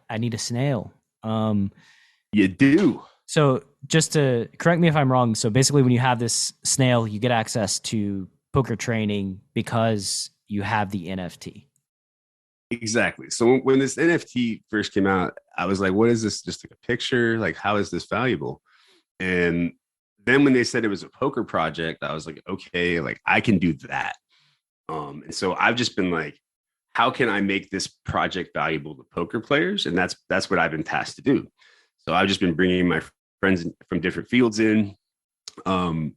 I need a snail. You do. So just to correct me if I'm wrong. So basically when you have this snail, you get access to poker training because you have the NFT. Exactly. So when this NFT first came out, I was like, what is this? Just like a picture? Like, how is this valuable? And then when they said it was a poker project, I was like, okay, like I can do that. And so I've just been like, how can I make this project valuable to poker players? And that's what I've been tasked to do. So I've just been bringing my friends from different fields in. And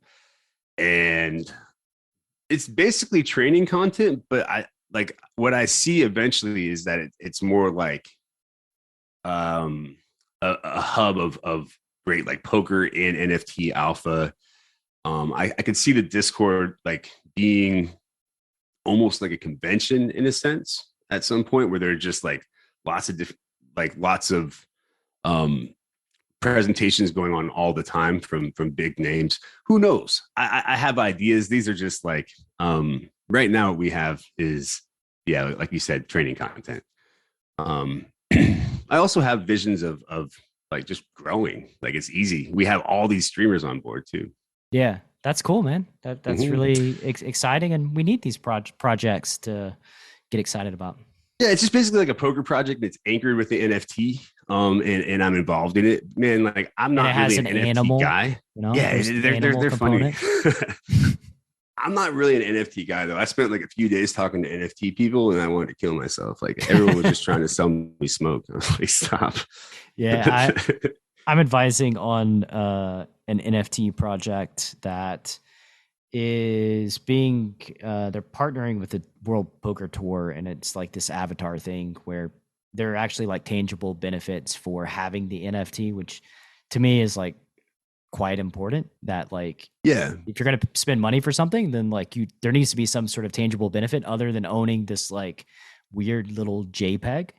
it's basically training content, but I like what I see eventually is that it's more like a hub of great like poker and NFT alpha. I could see the Discord like being almost like a convention in a sense at some point where there are just like lots of um presentations going on all the time from big names. Who knows? I have ideas. These are just like right now what we have is like you said, training content. um I also have visions of like just growing. Like it's easy. We have all these streamers on board too. Yeah, that's cool, man. That's really exciting, and we need these projects to get excited about. Yeah, it's just basically like a poker project that's anchored with the NFT. And I'm involved in it. Man, like I'm not really an NFT animal guy. You know, Yeah, they're funny. component. I'm not really an NFT guy though. I spent like a few days talking to NFT people, and I wanted to kill myself. Like everyone was just trying to sell me smoke. I was like, stop. Yeah, I'm advising on an NFT project that is being they're partnering with the World Poker Tour, and it's like this avatar thing where there are actually like tangible benefits for having the NFT, which to me is like quite important. That like, Yeah, if you're going to spend money for something, then like there needs to be some sort of tangible benefit other than owning this like weird little JPEG,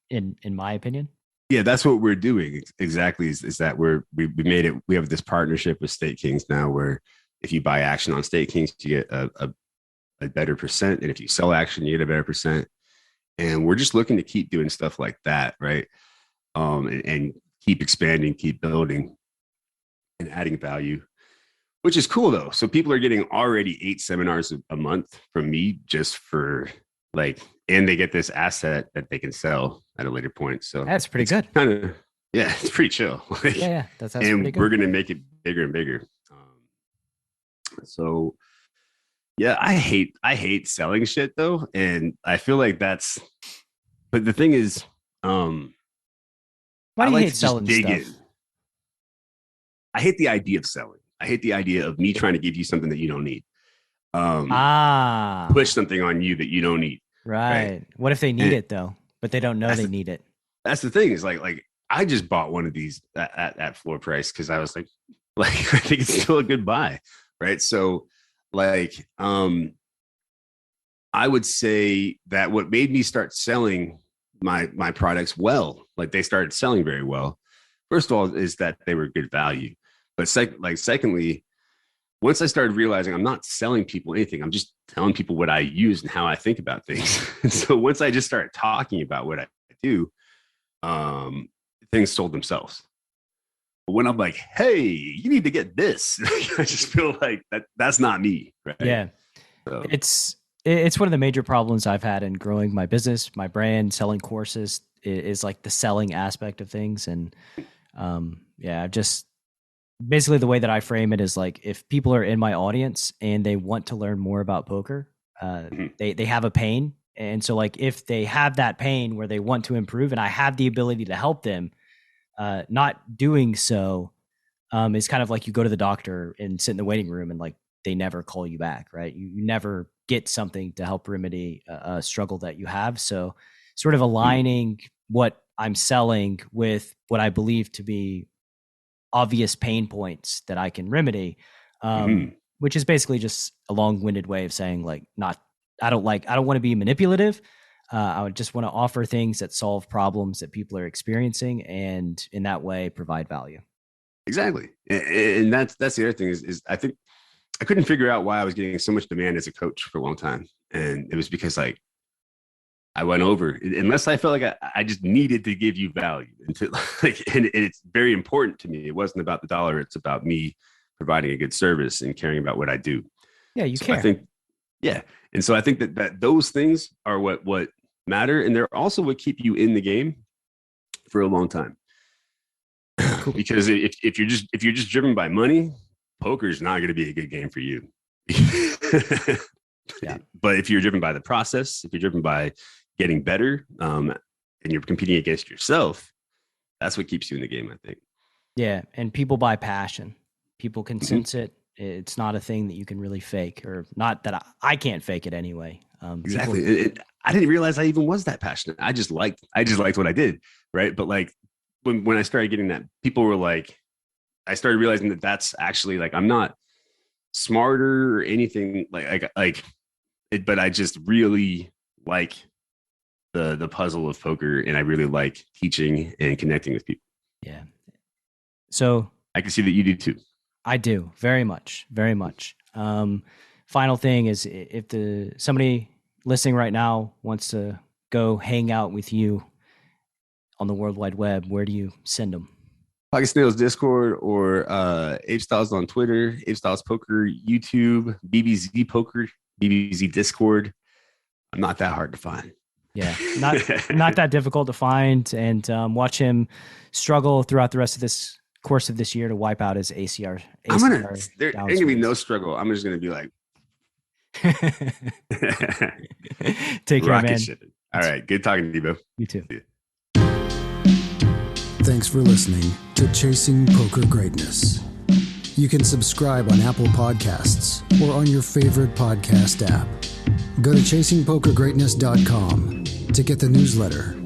in my opinion. yeah, that's what we're doing exactly. Is that we made it. We have this partnership with State Kings now, where if you buy action on State Kings, you get a better percent, and if you sell action, you get a better percent. And we're just looking to keep doing stuff like that, right? And keep expanding, keep building, and adding value, which is cool though. So people are getting already 8 seminars a month from me just for like, and they get this asset that they can sell at a later point. So that's pretty good. Kind of, yeah, it's pretty chill. Like, yeah, that's and pretty good. We're gonna make it bigger and bigger. So yeah, I hate selling shit though, and I feel like that's. But the thing is, why do you hate selling stuff? I hate the idea of selling. I hate the idea of me trying to give you something that you don't need. Push something on you that you don't need. Right. What if they need it though, but they don't know they need it? That's the thing. Is like I just bought one of these at floor price because I was like I think it's still a good buy, right? So like I would say that what made me start selling my products well, like they started selling very well. First of all, is that they were good value, but secondly, once I started realizing I'm not selling people anything, I'm just telling people what I use and how I think about things. And so once I just started talking about what I do, things sold themselves. But when I'm like, hey, you need to get this, I just feel like that's not me. Right? Yeah. So. It's one of the major problems I've had in growing my business, my brand, selling courses is like the selling aspect of things. And just basically the way that I frame it is like, if people are in my audience and they want to learn more about poker, they have a pain. And so like, if they have that pain where they want to improve and I have the ability to help them, not doing so is kind of like you go to the doctor and sit in the waiting room and like, they never call you back, right? You never get something to help remedy a struggle that you have. So sort of aligning what I'm selling with what I believe to be obvious pain points that I can remedy, which is basically just a long-winded way of saying like, I don't want to be manipulative. I would just want to offer things that solve problems that people are experiencing, and in that way provide value. Exactly. And that's the other thing is I think I couldn't figure out why I was getting so much demand as a coach for a long time. And it was because like I went over, unless I felt like I just needed to give you value. And it's very important to me. It wasn't about the dollar. It's about me providing a good service and caring about what I do. Yeah, you care. I think, yeah. And so I think that those things are what matter. And they're also what keep you in the game for a long time. Cool. Because if you're just driven by money, poker is not going to be a good game for you. Yeah. But if you're driven by the process, if you're driven by getting better, and you're competing against yourself, that's what keeps you in the game, I think. Yeah. And people buy passion. People can sense it. It's not a thing that you can really fake, or not that I can't fake it anyway. Exactly. I didn't realize I even was that passionate. I just liked what I did. Right. But like when I started getting that, people were like, I started realizing that that's actually like, I'm not smarter or anything like it, but I just really like the puzzle of poker, and I really like teaching and connecting with people. Yeah. So I can see that you do too. I do, very much, very much. Final thing is, if somebody listening right now wants to go hang out with you on the World Wide Web, where do you send them? Pocket Snails Discord, or Apestyles on Twitter, Apestyles Poker YouTube, BBZ Poker, BBZ Discord. I'm not that hard to find. Yeah, not that difficult to find, and watch him struggle throughout the rest of this course of this year to wipe out his ACR. There ain't gonna be no struggle. I'm just gonna be like, take care, man. Shipping. All right, good talking to you, bro. You too. Thanks for listening to Chasing Poker Greatness. You can subscribe on Apple Podcasts or on your favorite podcast app. Go to chasingpokergreatness.com to get the newsletter,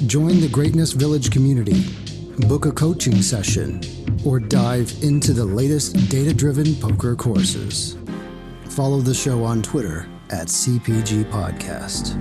join the Greatness Village community, book a coaching session, or dive into the latest data-driven poker courses. Follow the show on Twitter @CPG Podcast.